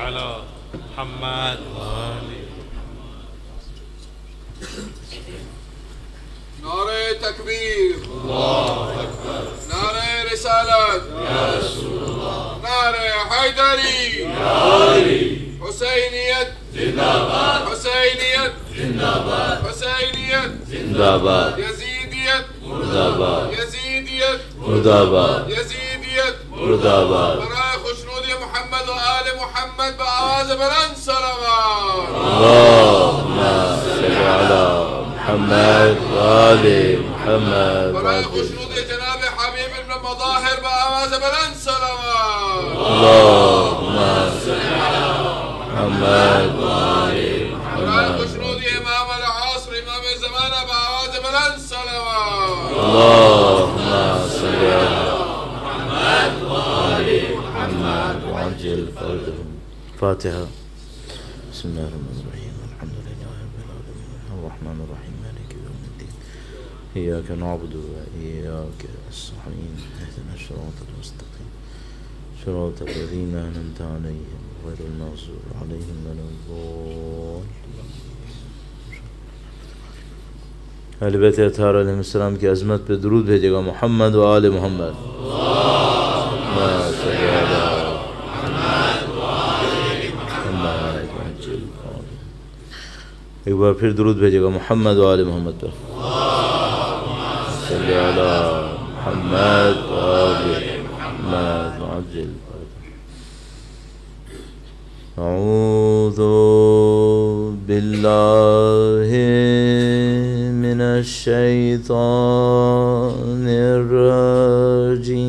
على محمد وآله. نعرہ تکبیر، اللہ اکبر، نعرہ رسالت، یا رسول اللہ، نعرہ حیدری، یا علی، حسینیت زندہ باد، حسینیت زندہ باد، حسینیت زندہ باد، یزیدیت مرد آباد، یزیدیت مرد آباد، یزیدیت مرد آباد. برائے خوشنودی محمد و آل محمد بآواز بلند صلوات. اللہم صل علی محمد و آل محمد. برائے خوشنودی جناب حبیب ابن مظاہر بآواز بلند صلوات. اللہم صل علی محمد و آل محمد. برائے خوشنودی امام العصر امام زمانہ بآواز بلند صلوات. اللہم صل علی محمد و آل محمد وعجل فرجهم. فاتحة. بسم الله الرحمن الرحيم الحمد لله رب العالمين الرحمن الرحيم مالك يوم الدين إياك نعبد وإياك نستعين اهدنا الصراط المستقيم صراط الذين أنعمت عليهم غير المغضوب عليهم ولا الضالين. اہل بیت اطہار علیہ السلام کی عظمت پہ درود بھیجے گا محمد و آل محمد. ایک بار پھر درود بھیجے گا محمد و آل محمد پر. صلی علی محمد و آل محمد وعجل. اعوذ باللہ من الشیطان الرجیم.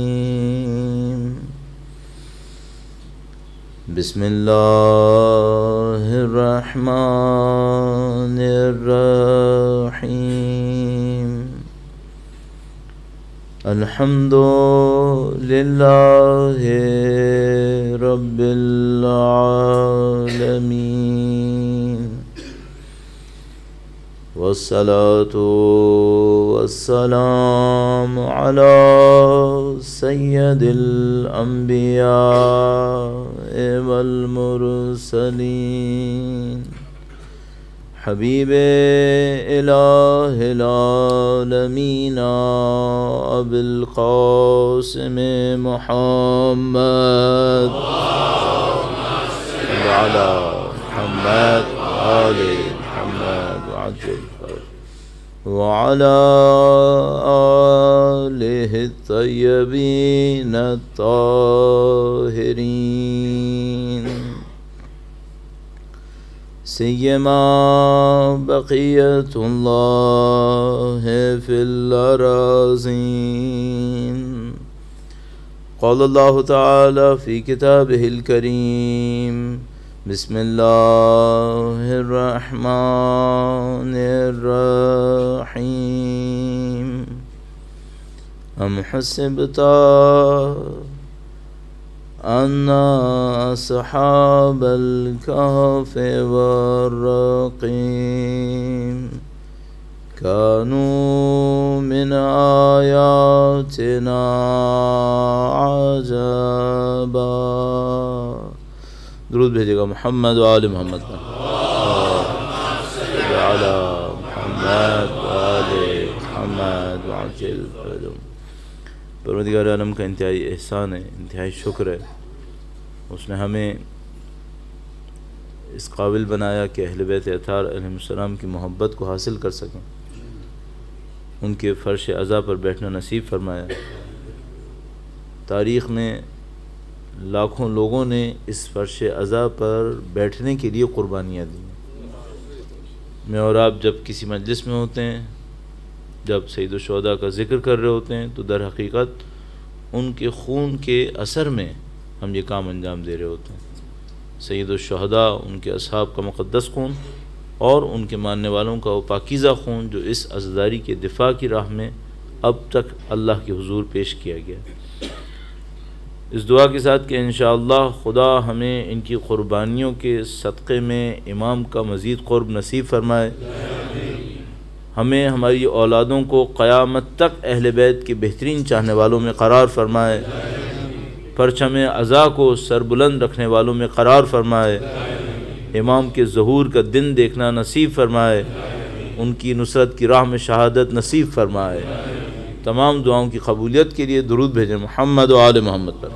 بسم اللہ الرحمن الرحیم. الحمد للہ رب العالمین والصلاة والسلام على سید الانبیاء والمرسلین حبیب الہ العالمین ابی القاسم محمد وعلى محمد وآل محمد وعجل وعلى آلہ الطیبین الطاہرین سیما بقیت اللہ فی الاراضین. قال اللہ تعالی فی کتابہ الکریم بسم اللہ الرحمن الرحیم. ام حسبت ان اصحاب الكهف والرقیم كانوا من آیاتنا عجبا. درود بھیجے گا محمد و آل محمد پر. صلی علی محمد و آل محمد وعجل فرجهم. پروردگار عالم کا انتہائی احسان ہے، انتہائی شکر ہے. اس نے ہمیں اس قابل بنایا کہ اہل بیت اطہار علیہ السلام کی محبت کو حاصل کر سکیں، ان کے فرش عزا پر بیٹھنا نصیب فرمایا. تاریخ میں لاکھوں لوگوں نے اس فرش عزا پر بیٹھنے کے لیے قربانیاں دیں. میں اور آپ جب کسی مجلس میں ہوتے ہیں، جب سید الشہداء کا ذکر کر رہے ہوتے ہیں، تو در حقیقت ان کے خون کے اثر میں ہم یہ کام انجام دے رہے ہوتے ہیں. سید الشہداء ان کے اصحاب کا مقدس خون اور ان کے ماننے والوں کا وہ پاکیزہ خون جو اس عزاداری کے دفاع کی راہ میں اب تک اللہ کے حضور پیش کیا گیا. اس دعا کے ساتھ کہ انشاءاللہ خدا ہمیں ان کی قربانیوں کے صدقے میں امام کا مزید قرب نصیب فرمائے. ہمیں ہماری اولادوں کو قیامت تک اہل بیت کے بہترین چاہنے والوں میں قرار فرمائے. پرچم عزا کو سربلند رکھنے والوں میں قرار فرمائے، امام کے ظہور کا دن دیکھنا نصیب فرمائے، ان کی نصرت کی راہ میں شہادت نصیب فرمائے۔ تمام دعاؤں کی قبولیت کے لیے درود بھیجیں محمد و آل محمد پر۔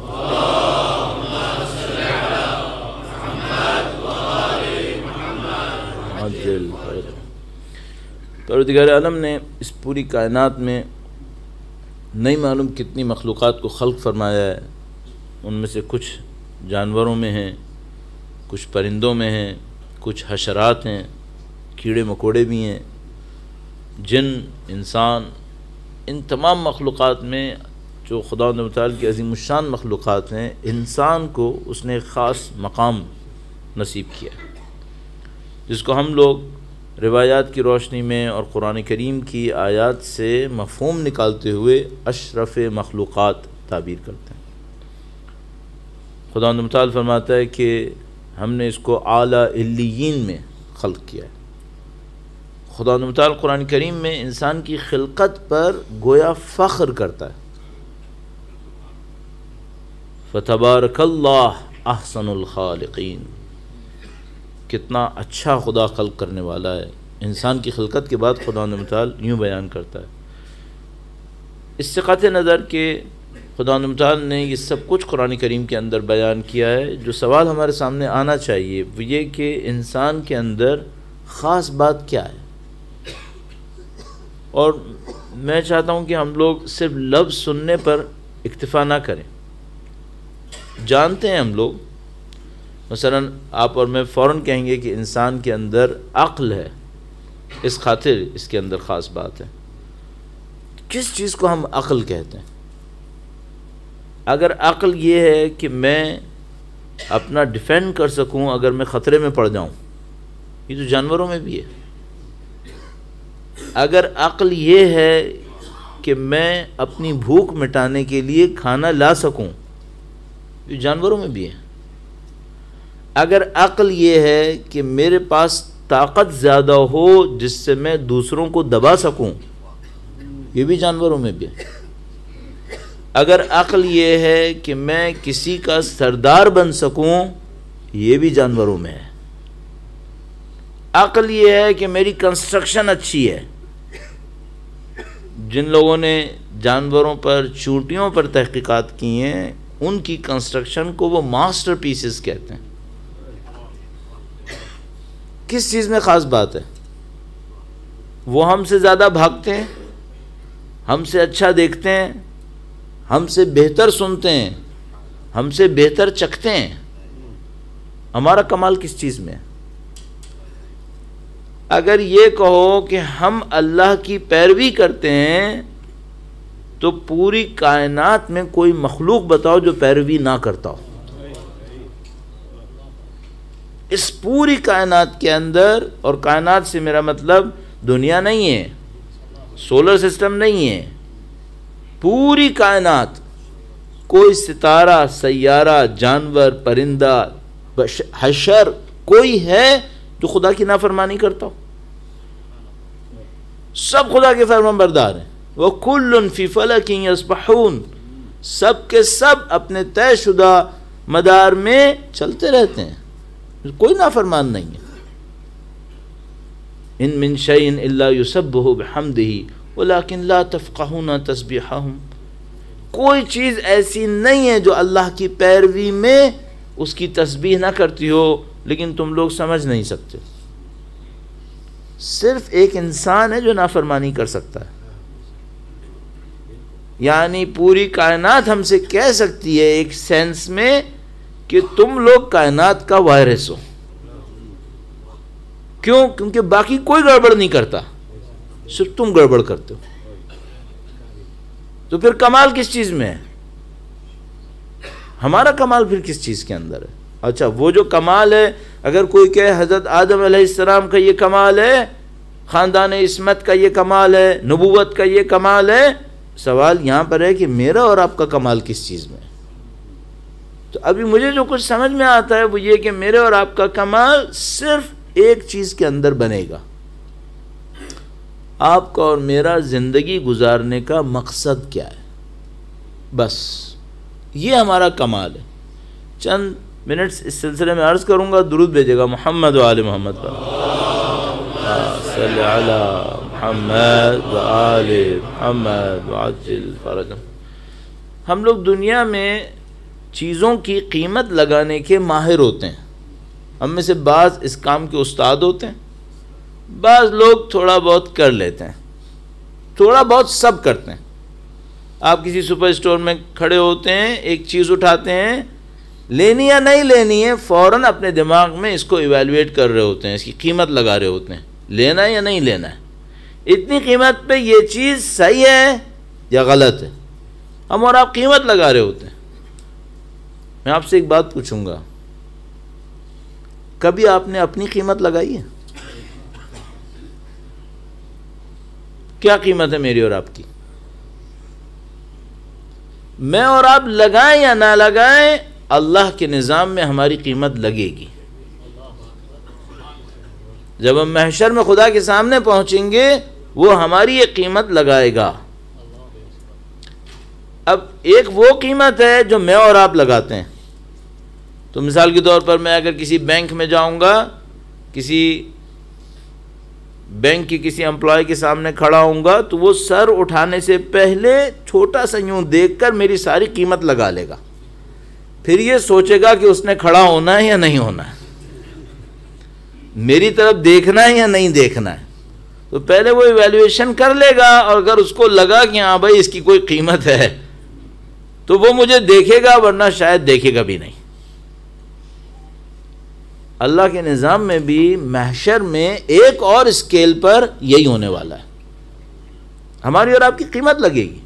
پروردگار عالم نے اس پوری کائنات میں نہیں معلوم کتنی مخلوقات کو خلق فرمایا ہے، ان میں سے کچھ جانوروں میں ہیں، کچھ پرندوں میں ہیں، کچھ حشرات ہیں، کیڑے مکوڑے بھی ہیں، جن، انسان، ان تمام مخلوقات میں جو خداوند متعال کی عظیم الشان مخلوقات ہیں، انسان کو اس نے ایک خاص مقام نصیب کیا جس کو ہم لوگ روایات کی روشنی میں اور قرآن کریم کی آیات سے مفہوم نکالتے ہوئے اشرف مخلوقات تعبیر کرتے ہیں۔ خداوند متعال فرماتا ہے کہ ہم نے اس کو اعلیٰ علیین میں خلق کیا ہے۔ خداوند متعال قرآن کریم میں انسان کی خلقت پر گویا فخر کرتا ہے، فتبارک اللہ احسن الخالقین، کتنا اچھا خدا خلق کرنے والا ہے۔ انسان کی خلقت کے بعد خداوند متعال یوں بیان کرتا ہے، اس سے قطع نظر کہ خداوند متعال نے یہ سب کچھ قرآن کریم کے اندر بیان کیا ہے، جو سوال ہمارے سامنے آنا چاہیے وہ یہ کہ انسان کے اندر خاص بات کیا ہے۔ اور میں چاہتا ہوں کہ ہم لوگ صرف لفظ سننے پر اکتفا نہ کریں، جانتے ہیں ہم لوگ، مثلا آپ اور میں فوراً کہیں گے کہ انسان کے اندر عقل ہے، اس خاطر اس کے اندر خاص بات ہے۔ کس چیز کو ہم عقل کہتے ہیں؟ اگر عقل یہ ہے کہ میں اپنا ڈیفینڈ کر سکوں اگر میں خطرے میں پڑ جاؤں، یہ تو جانوروں میں بھی ہے۔ اگر عقل یہ ہے کہ میں اپنی بھوک مٹانے کے لیے کھانا لا سکوں، یہ جانوروں میں بھی ہے۔ اگر عقل یہ ہے کہ میرے پاس طاقت زیادہ ہو جس سے میں دوسروں کو دبا سکوں، یہ بھی جانوروں میں بھی ہے۔ اگر عقل یہ ہے کہ میں کسی کا سردار بن سکوں، یہ بھی جانوروں میں ہے۔ عقل یہ ہے کہ میری کنسٹرکشن اچھی ہے۔ جن لوگوں نے جانوروں پر، چونٹیوں پر تحقیقات کی ہیں، ان کی کنسٹرکشن کو وہ ماسٹر پیسز کہتے ہیں۔ کس چیز میں خاص بات ہے؟ وہ ہم سے زیادہ بھاگتے ہیں، ہم سے اچھا دیکھتے ہیں، ہم سے بہتر سنتے ہیں، ہم سے بہتر چکھتے ہیں۔ ہمارا کمال کس چیز میں ہے؟ اگر یہ کہو کہ ہم اللہ کی پیروی کرتے ہیں تو پوری کائنات میں کوئی مخلوق بتاؤ جو پیروی نہ کرتا ہو۔ اس پوری کائنات کے اندر، اور کائنات سے میرا مطلب دنیا نہیں ہے، سولر سسٹم نہیں ہے، پوری کائنات، کوئی ستارہ، سیارہ، جانور، پرندہ، حشر، کوئی ہے جو خدا کی نافرمانی کرتا ہو؟ سب خدا کے فرمان بردار ہیں۔ وَكُلٌّ فِي فَلَكٍ يَسْبَحُونَ، سب کے سب اپنے طے شدہ مدار میں چلتے رہتے ہیں، کوئی نافرمان نہیں ہے۔ ان من شیء الا یسبح بحمدہ ولکن لا تفقہون تسبیحہم، کوئی چیز ایسی نہیں ہے جو اللہ کی پیروی میں اس کی تسبیح نہ کرتی ہو، لیکن تم لوگ سمجھ نہیں سکتے۔ صرف ایک انسان ہے جو نافرمانی کر سکتا ہے، یعنی پوری کائنات ہم سے کہہ سکتی ہے ایک سینس میں کہ تم لوگ کائنات کا وائرس ہو۔ کیوں؟ کیونکہ باقی کوئی گڑبڑ نہیں کرتا، صرف تم گڑبڑ کرتے ہو۔ تو پھر کمال کس چیز میں ہے؟ ہمارا کمال پھر کس چیز کے اندر ہے؟ اچھا، وہ جو کمال ہے، اگر کوئی کہے حضرت آدم علیہ السلام کا یہ کمال ہے، خاندان عصمت کا یہ کمال ہے، نبوت کا یہ کمال ہے، سوال یہاں پر ہے کہ میرا اور آپ کا کمال کس چیز میں ہے؟ تو ابھی مجھے جو کچھ سمجھ میں آتا ہے وہ یہ کہ میرے اور آپ کا کمال صرف ایک چیز کے اندر بنے گا، آپ کا اور میرا زندگی گزارنے کا مقصد کیا ہے، بس یہ ہمارا کمال ہے. چند منٹس اس سلسلے میں عرض کروں گا. درود بھیجے گا محمد و آل محمد پر. صلی علی محمد و آل محمد وعجل فرجہم. ہم لوگ دنیا میں چیزوں کی قیمت لگانے کے ماہر ہوتے ہیں. ہم میں سے بعض اس کام کے استاد ہوتے ہیں, بعض لوگ تھوڑا بہت کر لیتے ہیں, تھوڑا بہت سب کرتے ہیں. آپ کسی سپر اسٹور میں کھڑے ہوتے ہیں, ایک چیز اٹھاتے ہیں, لینی یا نہیں لینی ہے, فوراً اپنے دماغ میں اس کو ایویلویٹ کر رہے ہوتے ہیں, اس کی قیمت لگا رہے ہوتے ہیں, لینا ہے یا نہیں لینا ہے, اتنی قیمت پہ یہ چیز صحیح ہے یا غلط ہے. ہم اور آپ قیمت لگا رہے ہوتے ہیں. میں آپ سے ایک بات پوچھوں گا, کبھی آپ نے اپنی قیمت لگائی ہے؟ کیا قیمت ہے میری اور آپ کی؟ میں اور آپ لگائیں یا نہ لگائیں, اللہ کے نظام میں ہماری قیمت لگے گی. جب ہم محشر میں خدا کے سامنے پہنچیں گے, وہ ہماری یہ قیمت لگائے گا. اب ایک وہ قیمت ہے جو میں اور آپ لگاتے ہیں. تو مثال کے طور پر میں اگر کسی بینک میں جاؤں گا, کسی بینک کی کسی امپلائی کے سامنے کھڑا ہوں گا, تو وہ سر اٹھانے سے پہلے چھوٹا سا یوں دیکھ کر میری ساری قیمت لگا لے گا. پھر یہ سوچے گا کہ اس نے کھڑا ہونا ہے یا نہیں ہونا ہے, میری طرف دیکھنا ہے یا نہیں دیکھنا ہے. تو پہلے وہ ایویلویشن کر لے گا, اور اگر اس کو لگا کہ ہاں بھائی اس کی کوئی قیمت ہے, تو وہ مجھے دیکھے گا, ورنہ شاید دیکھے گا بھی نہیں. اللہ کے نظام میں بھی محشر میں ایک اور اسکیل پر یہی ہونے والا ہے. ہماری اور آپ کی قیمت لگے گی.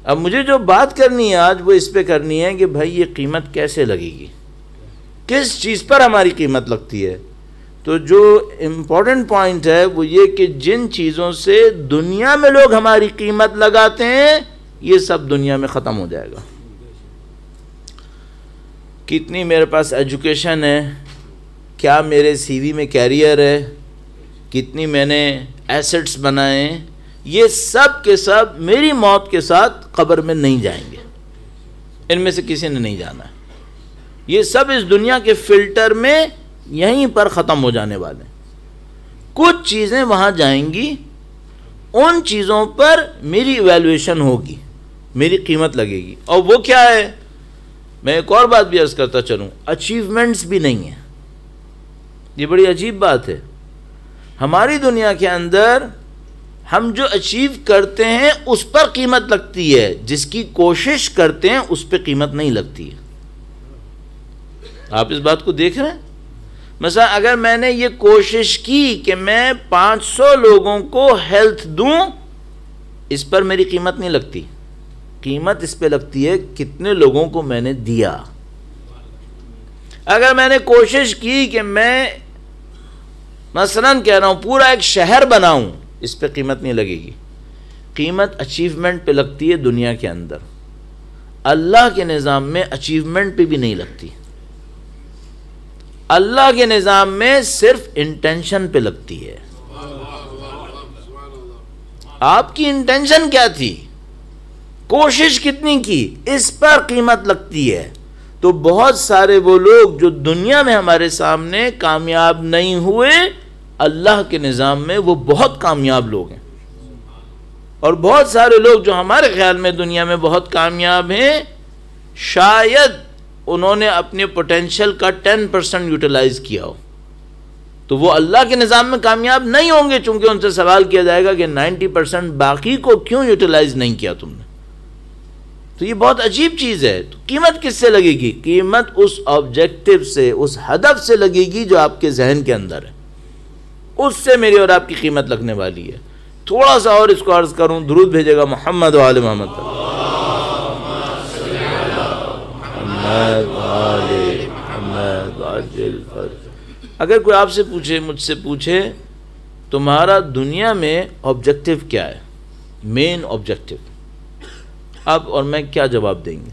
اب مجھے جو بات کرنی ہے آج, وہ اس پہ کرنی ہے کہ بھائی یہ قیمت کیسے لگے گی, کس چیز پر ہماری قیمت لگتی ہے. تو جو امپورٹنٹ پوائنٹ ہے وہ یہ کہ جن چیزوں سے دنیا میں لوگ ہماری قیمت لگاتے ہیں, یہ سب دنیا میں ختم ہو جائے گا. کتنی میرے پاس ایجوکیشن ہے, کیا میرے سی وی میں کیریئر ہے, کتنی میں نے ایسٹس بنائے, یہ سب کے سب میری موت کے ساتھ قبر میں نہیں جائیں گے. ان میں سے کسی نے نہیں جانا ہے. یہ سب اس دنیا کے فلٹر میں یہیں پر ختم ہو جانے والے ہیں. کچھ چیزیں وہاں جائیں گی, ان چیزوں پر میری ایویلویشن ہوگی, میری قیمت لگے گی. اور وہ کیا ہے, میں ایک اور بات بھی عرض کرتا چلوں, اچیومنٹس بھی نہیں ہیں. یہ بڑی عجیب بات ہے. ہماری دنیا کے اندر ہم جو اچیو کرتے ہیں اس پر قیمت لگتی ہے, جس کی کوشش کرتے ہیں اس پہ قیمت نہیں لگتی ہے. آپ اس بات کو دیکھ رہے ہیں؟ مثلا اگر میں نے یہ کوشش کی کہ میں 500 لوگوں کو ہیلتھ دوں, اس پر میری قیمت نہیں لگتی. قیمت اس پہ لگتی ہے کتنے لوگوں کو میں نے دیا. اگر میں نے کوشش کی کہ میں مثلا کہہ رہا ہوں پورا ایک شہر بناؤں, اس پہ قیمت نہیں لگے گی. قیمت اچیومنٹ پہ لگتی ہے دنیا کے اندر. اللہ کے نظام میں اچیومنٹ پہ بھی نہیں لگتی. اللہ کے نظام میں صرف انٹینشن پہ لگتی ہے. آپ کی انٹینشن کیا تھی, کوشش کتنی کی, اس پر قیمت لگتی ہے. تو بہت سارے وہ لوگ جو دنیا میں ہمارے سامنے کامیاب نہیں ہوئے, اللہ کے نظام میں وہ بہت کامیاب لوگ ہیں. اور بہت سارے لوگ جو ہمارے خیال میں دنیا میں بہت کامیاب ہیں, شاید انہوں نے اپنے پوٹینشل کا 10% یوٹیلائز کیا ہو, تو وہ اللہ کے نظام میں کامیاب نہیں ہوں گے, چونکہ ان سے سوال کیا جائے گا کہ 90% باقی کو کیوں یوٹیلائز نہیں کیا تم نے. تو یہ بہت عجیب چیز ہے. تو قیمت کس سے لگے گی؟ قیمت اس آبجیکٹو سے, اس ہدف سے لگے گی جو آپ کے ذہن کے اندر ہے, اس سے میری اور آپ کی قیمت لگنے والی ہے. تھوڑا سا اور اس کو عرض کروں, درود بھیجے گا محمد و آل محمد. اگر کوئی آپ سے پوچھے, مجھ سے پوچھے, تمہارا دنیا میں آبجیکٹو کیا ہے, مین آبجیکٹو, آپ اور میں کیا جواب دیں گے؟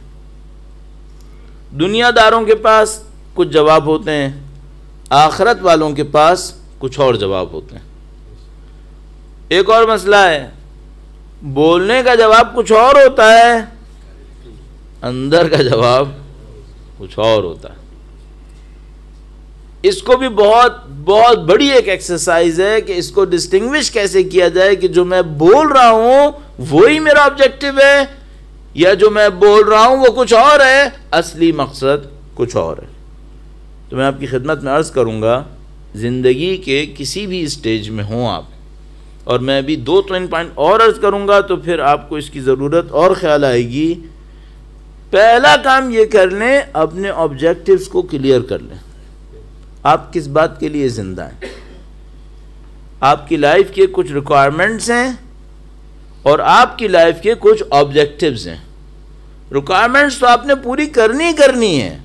دنیا داروں کے پاس کچھ جواب ہوتے ہیں, آخرت والوں کے پاس کچھ اور جواب ہوتے ہیں. ایک اور مسئلہ ہے, بولنے کا جواب کچھ اور ہوتا ہے, اندر کا جواب کچھ اور ہوتا ہے. اس کو بھی بہت بہت بڑی ایک ایکسرسائز ہے کہ اس کو ڈسٹنگوش کیسے کیا جائے کہ جو میں بول رہا ہوں وہی میرا آبجیکٹو ہے یا جو میں بول رہا ہوں وہ کچھ اور ہے, اصلی مقصد کچھ اور ہے. تو میں آپ کی خدمت میں عرض کروں گا, زندگی کے کسی بھی اسٹیج میں ہوں آپ, اور میں ابھی 2-3 پوائنٹ اور عرض کروں گا تو پھر آپ کو اس کی ضرورت اور خیال آئے گی. پہلا کام یہ کر لیں, اپنے آبجیکٹیوز کو کلیئر کر لیں. آپ کس بات کے لیے زندہ ہیں؟ آپ کی لائف کے کچھ ریکوائرمنٹس ہیں اور آپ کی لائف کے کچھ آبجیکٹیوز ہیں. ریکوائرمنٹس تو آپ نے پوری کرنی ہے,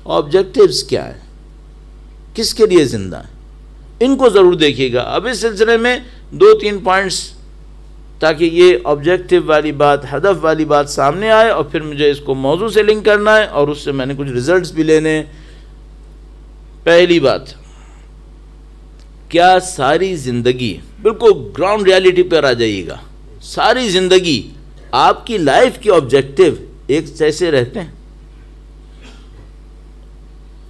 آبجیکٹیوز کیا ہیں, کس کے لیے زندہ ہیں, ان کو ضرور دیکھیے گا. اب اس سلسلے میں 2-3 پوائنٹس تاکہ یہ آبجیکٹیو والی بات, ہدف والی بات سامنے آئے, اور پھر مجھے اس کو موضوع سے لنک کرنا ہے اور اس سے میں نے کچھ ریزلٹس بھی لینے. پہلی بات, کیا ساری زندگی, بالکل گراؤنڈ ریالٹی پر آ جائیے گا, ساری زندگی آپ کی لائف کے آبجیکٹیو ایک جیسے رہتے ہیں؟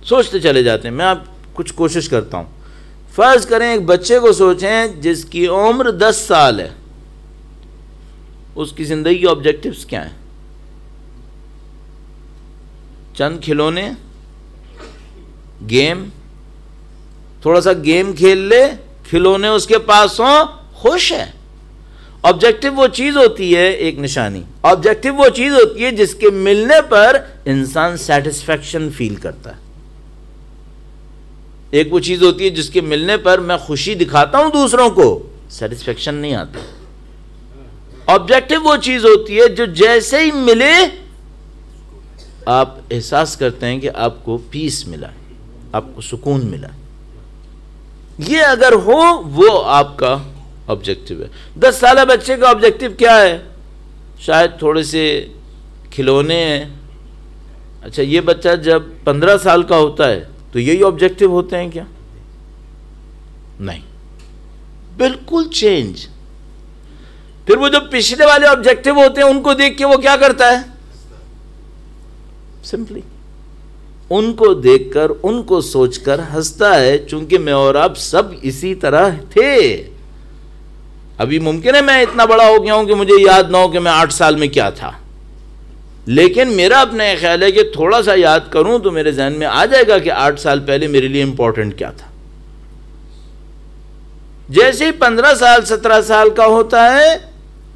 سوچتے چلے جاتے ہیں. میں آپ کچھ کوشش کرتا ہوں. فرض کریں ایک بچے کو سوچیں جس کی عمر 10 سال ہے, اس کی زندگی کے آبجیکٹیوز کیا ہیں؟ چند کھلونے, گیم, تھوڑا سا گیم کھیل لے, کھلونے اس کے پاس ہوں, خوش ہے. آبجیکٹیو وہ چیز ہوتی ہے, ایک نشانی, آبجیکٹیو وہ چیز ہوتی ہے جس کے ملنے پر انسان سیٹسفیکشن فیل کرتا ہے. ایک وہ چیز ہوتی ہے جس کے ملنے پر میں خوشی دکھاتا ہوں دوسروں کو, سیٹسفیکشن نہیں آتا. آبجیکٹیو وہ چیز ہوتی ہے جو جیسے ہی ملے آپ احساس کرتے ہیں کہ آپ کو پیس ملا, آپ کو سکون ملا. یہ اگر ہو وہ آپ کا آبجیکٹیو ہے. 10 سالہ بچے کا آبجیکٹیو کیا ہے؟ شاید تھوڑے سے کھلونے ہیں. اچھا, یہ بچہ جب 15 سال کا ہوتا ہے تو یہی آبجیکٹیو ہوتے ہیں کیا؟ نہیں, بالکل چینج. پھر وہ جو پچھلے والے آبجیکٹیو ہوتے ہیں ان کو دیکھ کے وہ کیا کرتا ہے؟ سمپلی ان کو دیکھ کر, ان کو سوچ کر ہنستا ہے, چونکہ میں اور آپ سب اسی طرح تھے. ابھی ممکن ہے میں اتنا بڑا ہو گیا ہوں کہ مجھے یاد نہ ہو کہ میں 8 سال میں کیا تھا, لیکن میرا اپنا خیال ہے کہ تھوڑا سا یاد کروں تو میرے ذہن میں آ جائے گا کہ 8 سال پہلے میرے لیے امپورٹنٹ کیا تھا. جیسے ہی 15 سال 17 سال کا ہوتا ہے,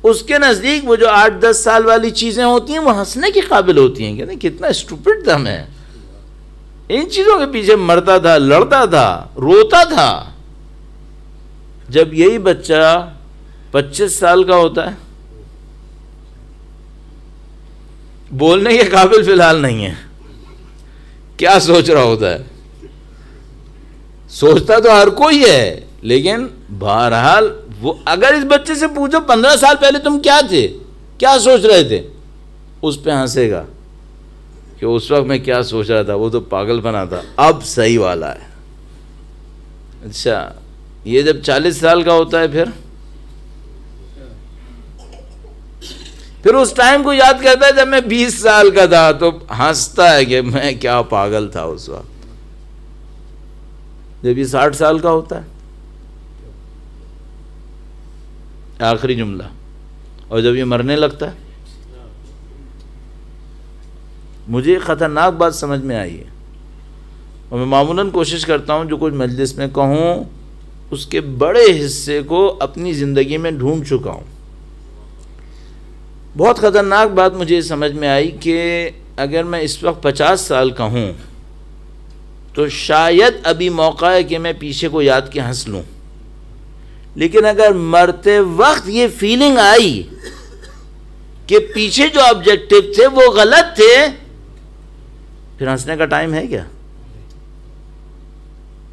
اس کے نزدیک وہ جو 8-10 سال والی چیزیں ہوتی ہیں وہ ہنسنے کی قابل ہوتی ہیں. کہتے ہیں کتنا اسٹوپڈ تھا میں, ان چیزوں کے پیچھے مرتا تھا, لڑتا تھا, روتا تھا. جب یہی بچہ 25 سال کا ہوتا ہے, بولنے کے قابل فی الحال نہیں ہے, کیا سوچ رہا ہوتا ہے؟ سوچتا تو ہر کوئی ہے, لیکن بہرحال وہ اگر اس بچے سے پوچھو 15 سال پہلے تم کیا تھے, کیا سوچ رہے تھے, اس پہ ہنسے گا کہ اس وقت میں کیا سوچ رہا تھا, وہ تو پاگل بنا تھا, اب صحیح والا ہے. اچھا, یہ جب 40 سال کا ہوتا ہے پھر اس ٹائم کو یاد کرتا ہے جب میں 20 سال کا تھا, تو ہنستا ہے کہ میں کیا پاگل تھا اس وقت. جب یہ 60 سال کا ہوتا ہے, آخری جملہ, اور جب یہ مرنے لگتا ہے, مجھے خطرناک بات سمجھ میں آئی ہے, اور میں معمولاً کوشش کرتا ہوں جو کچھ مجلس میں کہوں اس کے بڑے حصے کو اپنی زندگی میں ڈھونڈ چکا ہوں. بہت خطرناک بات مجھے سمجھ میں آئی کہ اگر میں اس وقت 50 سال کا ہوں تو شاید ابھی موقع ہے کہ میں پیچھے کو یاد کے ہنس لوں, لیکن اگر مرتے وقت یہ فیلنگ آئی کہ پیچھے جو آبجیکٹیو تھے وہ غلط تھے, پھر ہنسنے کا ٹائم ہے کیا؟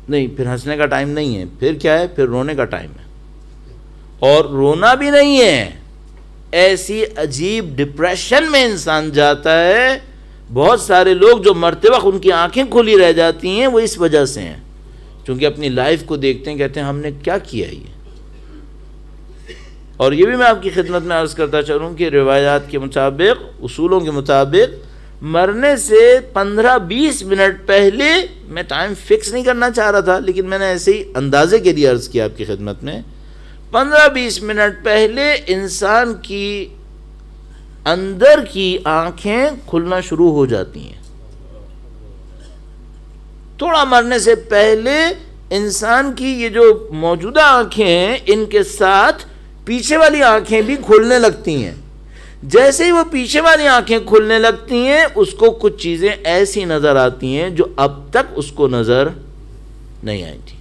نہیں, پھر ہنسنے کا ٹائم نہیں ہے. پھر کیا ہے؟ پھر رونے کا ٹائم ہے. اور رونا بھی نہیں ہے, ایسی عجیب ڈپریشن میں انسان جاتا ہے. بہت سارے لوگ جو مرتے وقت ان کی آنکھیں کھلی رہ جاتی ہیں وہ اس وجہ سے ہیں, چونکہ اپنی لائف کو دیکھتے ہیں, کہتے ہیں ہم نے کیا کیا, اور یہ بھی میں آپ کی خدمت میں عرض کرتا چلوں کہ روایات کے مطابق، اصولوں کے مطابق مرنے سے 15-20 منٹ پہلے، میں ٹائم فکس نہیں کرنا چاہ رہا تھا لیکن میں نے ایسے ہی اندازے کے لیے عرض کیا آپ کی خدمت میں، 15-20 منٹ پہلے انسان کی اندر کی آنکھیں کھلنا شروع ہو جاتی ہیں. تھوڑا مرنے سے پہلے انسان کی یہ جو موجودہ آنکھیں ہیں ان کے ساتھ پیچھے والی آنکھیں بھی کھلنے لگتی ہیں. جیسے ہی وہ پیچھے والی آنکھیں کھلنے لگتی ہیں اس کو کچھ چیزیں ایسی نظر آتی ہیں جو اب تک اس کو نظر نہیں آئی تھی.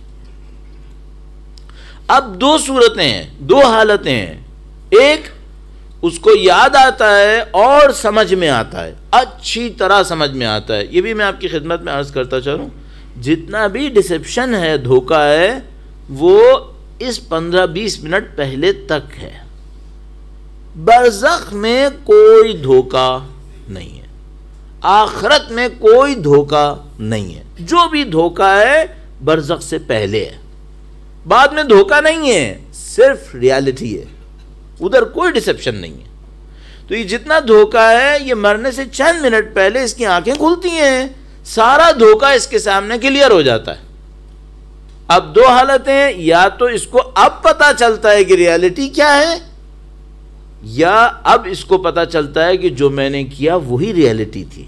اب دو صورتیں ہیں، دو حالتیں ہیں. ایک، اس کو یاد آتا ہے اور سمجھ میں آتا ہے، اچھی طرح سمجھ میں آتا ہے. یہ بھی میں آپ کی خدمت میں عرض کرتا چلوں، جتنا بھی ڈسیپشن ہے، دھوکہ ہے، وہ اس 15-20 منٹ پہلے تک ہے. برزخ میں کوئی دھوکہ نہیں ہے، آخرت میں کوئی دھوکہ نہیں ہے. جو بھی دھوکہ ہے برزخ سے پہلے ہے، بعد میں دھوکہ نہیں ہے، صرف ریالٹی ہے، ادھر کوئی ڈسیپشن نہیں ہے. تو یہ جتنا دھوکہ ہے یہ مرنے سے چند منٹ پہلے اس کی آنکھیں کھلتی ہیں، سارا دھوکہ اس کے سامنے کلیئر ہو جاتا ہے. اب دو حالتیں، یا تو اس کو اب پتا چلتا ہے کہ ریالٹی کیا ہے، یا اب اس کو پتا چلتا ہے کہ جو میں نے کیا وہی ریالٹی تھی.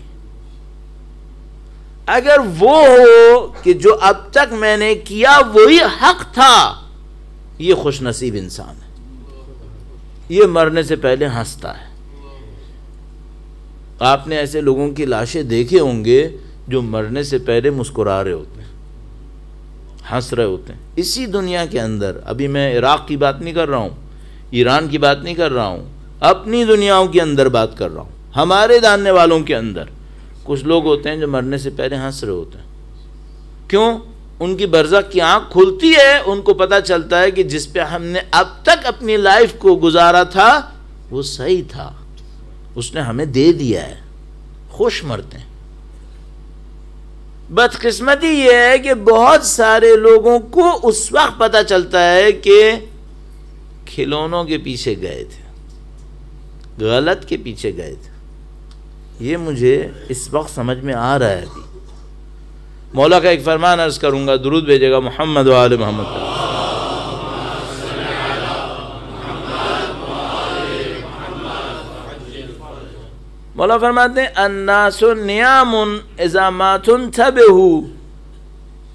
اگر وہ ہو کہ جو اب تک میں نے کیا وہی حق تھا، یہ خوش نصیب انسان ہے، یہ مرنے سے پہلے ہنستا ہے. آپ نے ایسے لوگوں کی لاشیں دیکھے ہوں گے جو مرنے سے پہلے مسکرا رہے ہوتے ہیں، ہنس رہے ہوتے ہیں. اسی دنیا کے اندر، ابھی میں عراق کی بات نہیں کر رہا ہوں، ایران کی بات نہیں کر رہا ہوں، اپنی دنیاؤں کے اندر بات کر رہا ہوں. ہمارے جاننے والوں کے اندر کچھ لوگ ہوتے ہیں جو مرنے سے پہلے ہنس رہے ہوتے ہیں. کیوں؟ ان کی برزخ کی آنکھ کھلتی ہے، ان کو پتہ چلتا ہے کہ جس پہ ہم نے اب تک اپنی لائف کو گزارا تھا وہ صحیح تھا، اس نے ہمیں دے دیا ہے، خوش مرتے ہیں. بدقسمتی یہ ہے کہ بہت سارے لوگوں کو اس وقت پتہ چلتا ہے کہ کھلونوں کے پیچھے گئے تھے، غلط کے پیچھے گئے تھے. یہ مجھے اس وقت سمجھ میں آ رہا ہے. ابھی مولا کا ایک فرمان عرض کروں گا، درود بھیجے گا محمد و آل محمد. مولا فرماتے ہیں الناس نیام اذا ماتوا انتبہوا.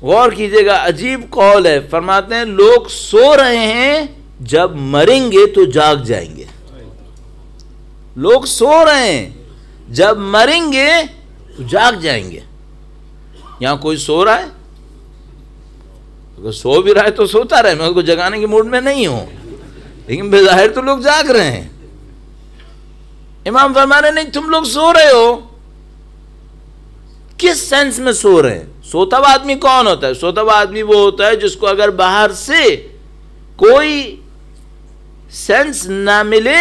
غور کیجئے گا، عجیب قول ہے. فرماتے ہیں لوگ سو رہے ہیں، جب مریں گے تو جاگ جائیں گے. لوگ سو رہے ہیں، جب مریں گے تو جاگ جائیں گے. یہاں کوئی سو رہا ہے؟ اگر سو بھی رہا ہے تو سوتا رہے، میں اس کو جگانے کے موڈ میں نہیں ہوں، لیکن بظاہر تو لوگ جاگ رہے ہیں. امام فرمانے نہیں، تم لوگ سو رہے ہو. کس سینس میں سو رہے ہیں؟ سوتا ہوا آدمی کون ہوتا ہے؟ سوتا ہوا آدمی وہ ہوتا ہے جس کو اگر باہر سے کوئی سینس نہ ملے،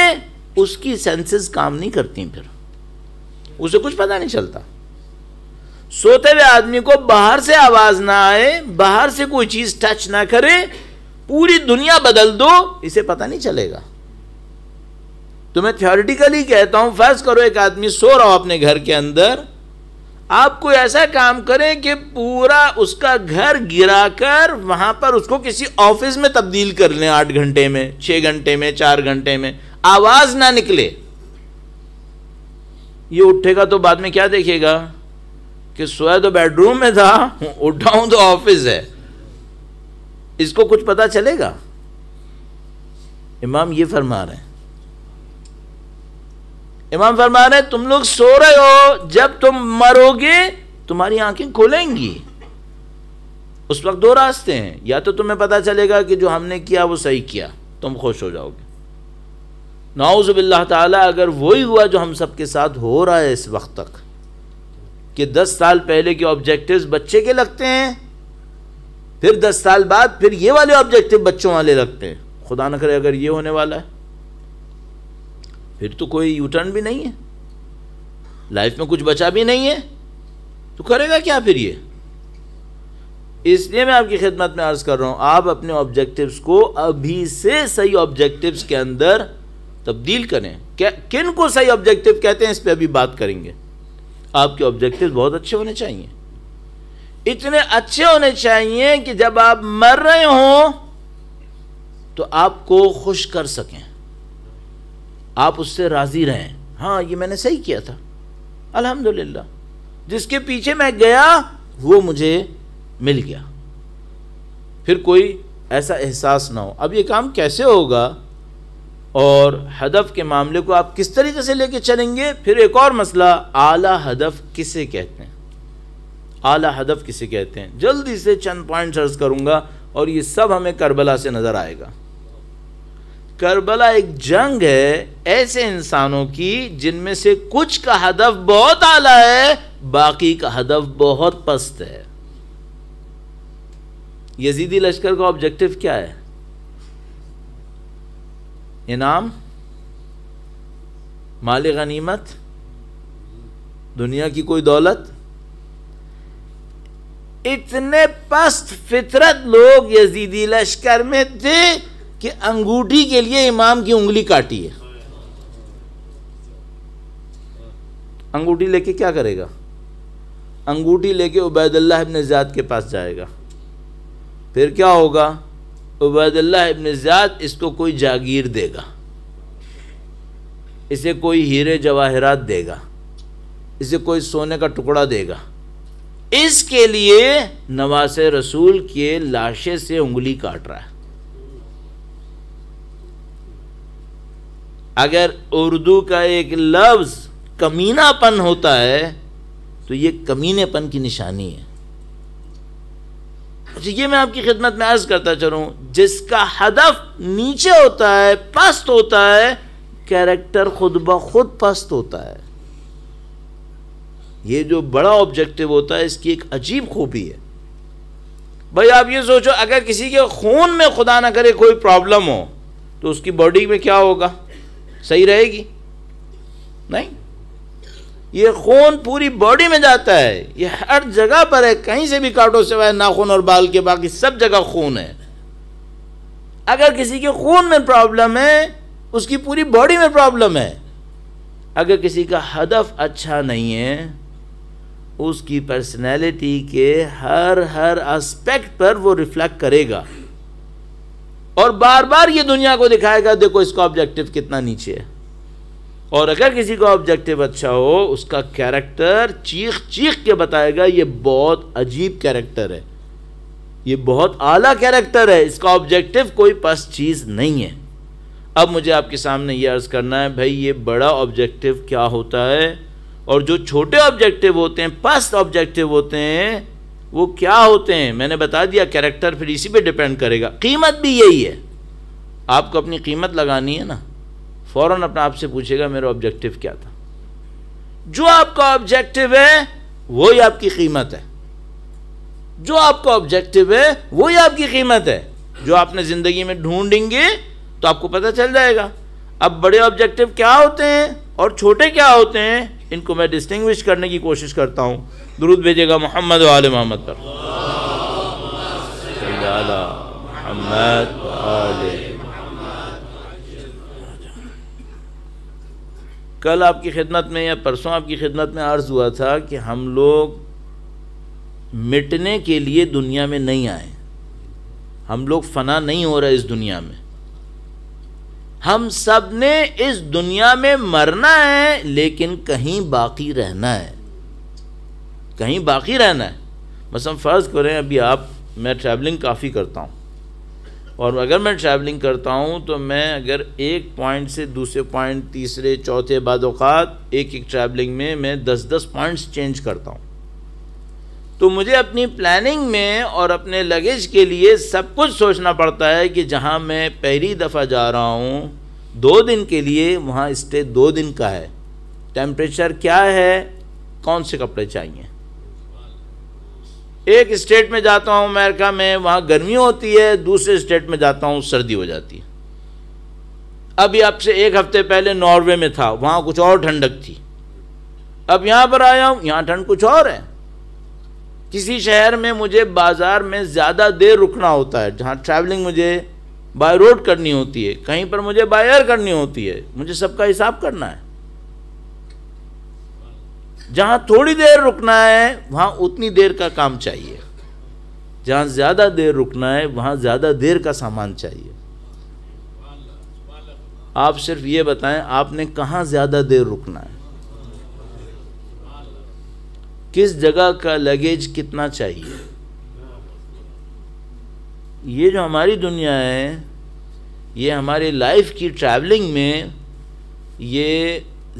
اس کی سینسز کام نہیں کرتی، پھر اسے کچھ پتہ نہیں چلتا. سوتے ہوئے آدمی کو باہر سے آواز نہ آئے، باہر سے کوئی چیز ٹچ نہ کرے، پوری دنیا بدل دو، اسے پتہ نہیں چلے گا. تو میں تھیوریٹیکلی کہتا ہوں، فرض کرو ایک آدمی سو رہا ہو اپنے گھر کے اندر، آپ کوئی ایسا کام کریں کہ پورا اس کا گھر گرا کر وہاں پر اس کو کسی آفس میں تبدیل کر لیں، 8 گھنٹے میں، 6 گھنٹے میں، 4 گھنٹے میں، آواز نہ نکلے. یہ اٹھے گا تو بعد میں کیا دیکھے گا کہ سویا تو بیڈ روم میں تھا، اٹھا ہوں تو آفس ہے. اس کو کچھ پتا چلے گا؟ امام یہ فرما رہے ہیں، امام فرما رہے ہیں تم لوگ سو رہے ہو، جب تم مرو گے تمہاری آنکھیں کھلیں گی. اس وقت 2 راستے ہیں، یا تو تمہیں پتا چلے گا کہ جو ہم نے کیا وہ صحیح کیا، تم خوش ہو جاؤ گے. نعوذ باللہ تعالی اگر وہی ہوا جو ہم سب کے ساتھ ہو رہا ہے اس وقت تک، کہ 10 سال پہلے کے آبجیکٹیوز بچے کے لگتے ہیں، پھر 10 سال بعد پھر یہ والے آبجیکٹیو بچوں والے لگتے ہیں. خدا نہ کرے اگر یہ ہونے والا ہے، پھر تو کوئی یو ٹرن بھی نہیں ہے، لائف میں کچھ بچا بھی نہیں ہے، تو کرے گا کیا پھر؟ یہ اس لیے میں آپ کی خدمت میں عرض کر رہا ہوں، آپ اپنے آبجیکٹیوز کو ابھی سے صحیح آبجیکٹیوز کے اندر تبدیل کریں۔ کن کو صحیح آبجیکٹیو کہتے ہیں اس پہ ابھی بات کریں گے۔ آپ کے آبجیکٹیوز بہت اچھے ہونے چاہیے، اتنے اچھے ہونے چاہیے کہ جب آپ مر رہے ہوں تو آپ کو خوش کر سکیں، آپ اس سے راضی رہیں، ہاں یہ میں نے صحیح کیا تھا، الحمدللہ جس کے پیچھے میں گیا وہ مجھے مل گیا، پھر کوئی ایسا احساس نہ ہو۔ اب یہ کام کیسے ہوگا اور ہدف کے معاملے کو آپ کس طریقے سے لے کے چلیں گے؟ پھر ایک اور مسئلہ، اعلیٰ ہدف کسے کہتے ہیں؟ اعلیٰ ہدف کسے کہتے ہیں؟ جلدی سے چند پوائنٹس عرض کروں گا اور یہ سب ہمیں کربلا سے نظر آئے گا۔ کربلا ایک جنگ ہے ایسے انسانوں کی جن میں سے کچھ کا ہدف بہت اعلیٰ ہے، باقی کا ہدف بہت پست ہے۔ یزیدی لشکر کا آبجیکٹو کیا ہے؟ انعام، مال غنیمت، دنیا کی کوئی دولت۔ اتنے پست فطرت لوگ یزیدی لشکر میں تھے کہ انگوٹھی کے لیے امام کی انگلی کاٹی ہے۔ انگوٹھی لے کے کیا کرے گا؟ انگوٹھی لے کے عبید اللہ ابن زیاد کے پاس جائے گا، پھر کیا ہوگا؟ عبید اللہ ابن زیاد اس کو کوئی جاگیر دے گا، اسے کوئی ہیرے جواہرات دے گا، اسے کوئی سونے کا ٹکڑا دے گا، اس کے لیے نواز رسول کے لاشے سے انگلی کاٹ رہا ہے۔ اگر اردو کا ایک لفظ کمینہ پن ہوتا ہے تو یہ کمینے پن کی نشانی ہے۔ یہ میں آپ کی خدمت میں عرض کرتا چلوں، جس کا ہدف نیچے ہوتا ہے، پست ہوتا ہے، کیریکٹر خود بخود پست ہوتا ہے۔ یہ جو بڑا آبجیکٹو ہوتا ہے اس کی ایک عجیب خوبی ہے۔ بھائی آپ یہ سوچو، اگر کسی کے خون میں خدا نہ کرے کوئی پرابلم ہو تو اس کی باڈی میں کیا ہوگا؟ صحیح رہے گی؟ نہیں، یہ خون پوری باڈی میں جاتا ہے، یہ ہر جگہ پر ہے، کہیں سے بھی کاٹو سوائے ناخن اور بال کے، باقی سب جگہ خون ہے۔ اگر کسی کے خون میں پرابلم ہے اس کی پوری باڈی میں پرابلم ہے۔ اگر کسی کا ہدف اچھا نہیں ہے اس کی پرسنالٹی کے ہر اسپیکٹ پر وہ ریفلیکٹ کرے گا اور بار بار یہ دنیا کو دکھائے گا دیکھو اس کا آبجیکٹو کتنا نیچے ہے۔ اور اگر کسی کا آبجیکٹو اچھا ہو اس کا کیریکٹر چیخ چیخ کے بتائے گا یہ بہت عجیب کیریکٹر ہے، یہ بہت اعلیٰ کیریکٹر ہے، اس کا آبجیکٹو کوئی پست چیز نہیں ہے۔ اب مجھے آپ کے سامنے یہ عرض کرنا ہے بھائی یہ بڑا آبجیکٹو کیا ہوتا ہے اور جو چھوٹے آبجیکٹو ہوتے ہیں، پست آبجیکٹو ہوتے ہیں، وہ کیا ہوتے ہیں؟ میں نے بتا دیا، کیریکٹر پھر اسی پہ ڈیپینڈ کرے گا۔ قیمت بھی یہی ہے، آپ کو اپنی قیمت لگانی ہے نا، فوراً اپنا آپ سے پوچھے گا میرا آبجیکٹو کیا تھا۔ جو آپ کا آبجیکٹو ہے وہی آپ کی قیمت ہے، جو آپ کا آبجیکٹو ہے وہی آپ کی قیمت ہے۔ جو آپ نے زندگی میں ڈھونڈیں گے تو آپ کو پتہ چل جائے گا۔ اب بڑے آبجیکٹو کیا ہوتے ہیں اور چھوٹے کیا ہوتے ہیں، ان کو میں ڈسٹنگوش کرنے کی کوشش کرتا ہوں۔ درود بھیجے گا محمد و آل محمد پر۔ محمد و آل۔ کل آپ کی خدمت میں یا پرسوں آپ کی خدمت میں عرض ہوا تھا کہ ہم لوگ مٹنے کے لیے دنیا میں نہیں آئے، ہم لوگ فنا نہیں ہو رہے اس دنیا میں، ہم سب نے اس دنیا میں مرنا ہے لیکن کہیں باقی رہنا ہے، کہیں باقی رہنا ہے۔ مثلا فرض کریں ابھی میں ٹریولنگ کافی کرتا ہوں اور اگر میں ٹریولنگ کرتا ہوں تو میں اگر ایک پوائنٹ سے دوسرے پوائنٹ، تیسرے چوتھے، بعض اوقات ایک ٹریولنگ میں 10 پوائنٹس چینج کرتا ہوں، تو مجھے اپنی پلاننگ میں اور اپنے لگیج کے لیے سب کچھ سوچنا پڑتا ہے کہ جہاں میں پہلی دفعہ جا رہا ہوں 2 دن کے لیے، وہاں اسٹے 2 دن کا ہے، ٹیمپریچر کیا ہے، کون سے کپڑے چاہیے۔ ایک اسٹیٹ میں جاتا ہوں امریکہ میں، وہاں گرمی ہوتی ہے، دوسرے اسٹیٹ میں جاتا ہوں سردی ہو جاتی ہے۔ ابھی آپ سے 1 ہفتے پہلے ناروے میں تھا، وہاں کچھ اور ٹھنڈک تھی، اب یہاں پر آیا ہوں، یہاں ٹھنڈ کچھ اور ہے۔ کسی شہر میں مجھے بازار میں زیادہ دیر رکنا ہوتا ہے، جہاں ٹریولنگ مجھے بائی روڈ کرنی ہوتی ہے، کہیں پر مجھے بائی ایئر کرنی ہوتی ہے، مجھے سب کا حساب کرنا ہے۔ جہاں تھوڑی دیر رکنا ہے وہاں اتنی دیر کا کام چاہیے، جہاں زیادہ دیر رکنا ہے وہاں زیادہ دیر کا سامان چاہیے۔ آپ صرف یہ بتائیں آپ نے کہاں زیادہ دیر رکنا ہے، کس جگہ کا لگیج کتنا چاہیے۔ یہ جو ہماری دنیا ہے، یہ ہماری لائف کی ٹریولنگ میں یہ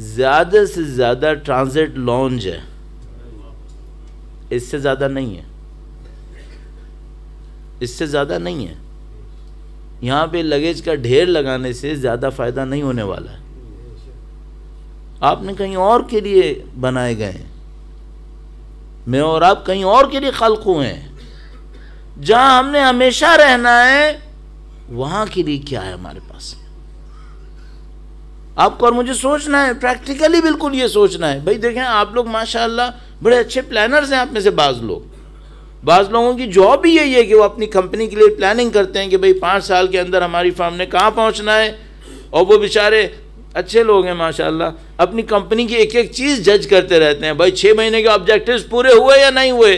زیادہ سے زیادہ ٹرانزٹ لانج ہے، اس سے زیادہ نہیں ہے، اس سے زیادہ نہیں ہے۔ یہاں پہ لگیج کا ڈھیر لگانے سے زیادہ فائدہ نہیں ہونے والا ہے۔ آپ نے کہیں اور کے لیے بنائے گئے ہیں، میں اور آپ کہیں اور کے لیے خلق ہوئے ہیں۔ جہاں ہم نے ہمیشہ رہنا ہے وہاں کے لیے کیا ہے ہمارے پاس؟ آپ کو اور مجھے سوچنا ہے، پریکٹیکلی بالکل یہ سوچنا ہے۔ بھائی دیکھیں آپ لوگ ماشاءاللہ بڑے اچھے پلانرز ہیں، آپ میں سے بعض لوگوں کی جاب بھی یہی ہے کہ وہ اپنی کمپنی کے لیے پلاننگ کرتے ہیں کہ بھئی 5 سال کے اندر ہماری فرم نے کہاں پہنچنا ہے، اور وہ بیچارے اچھے لوگ ہیں ماشاءاللہ، اپنی کمپنی کی ایک ایک چیز جج کرتے رہتے ہیں۔ بھائی 6 مہینے کے آبجیکٹیوز پورے ہوئے یا نہیں ہوئے،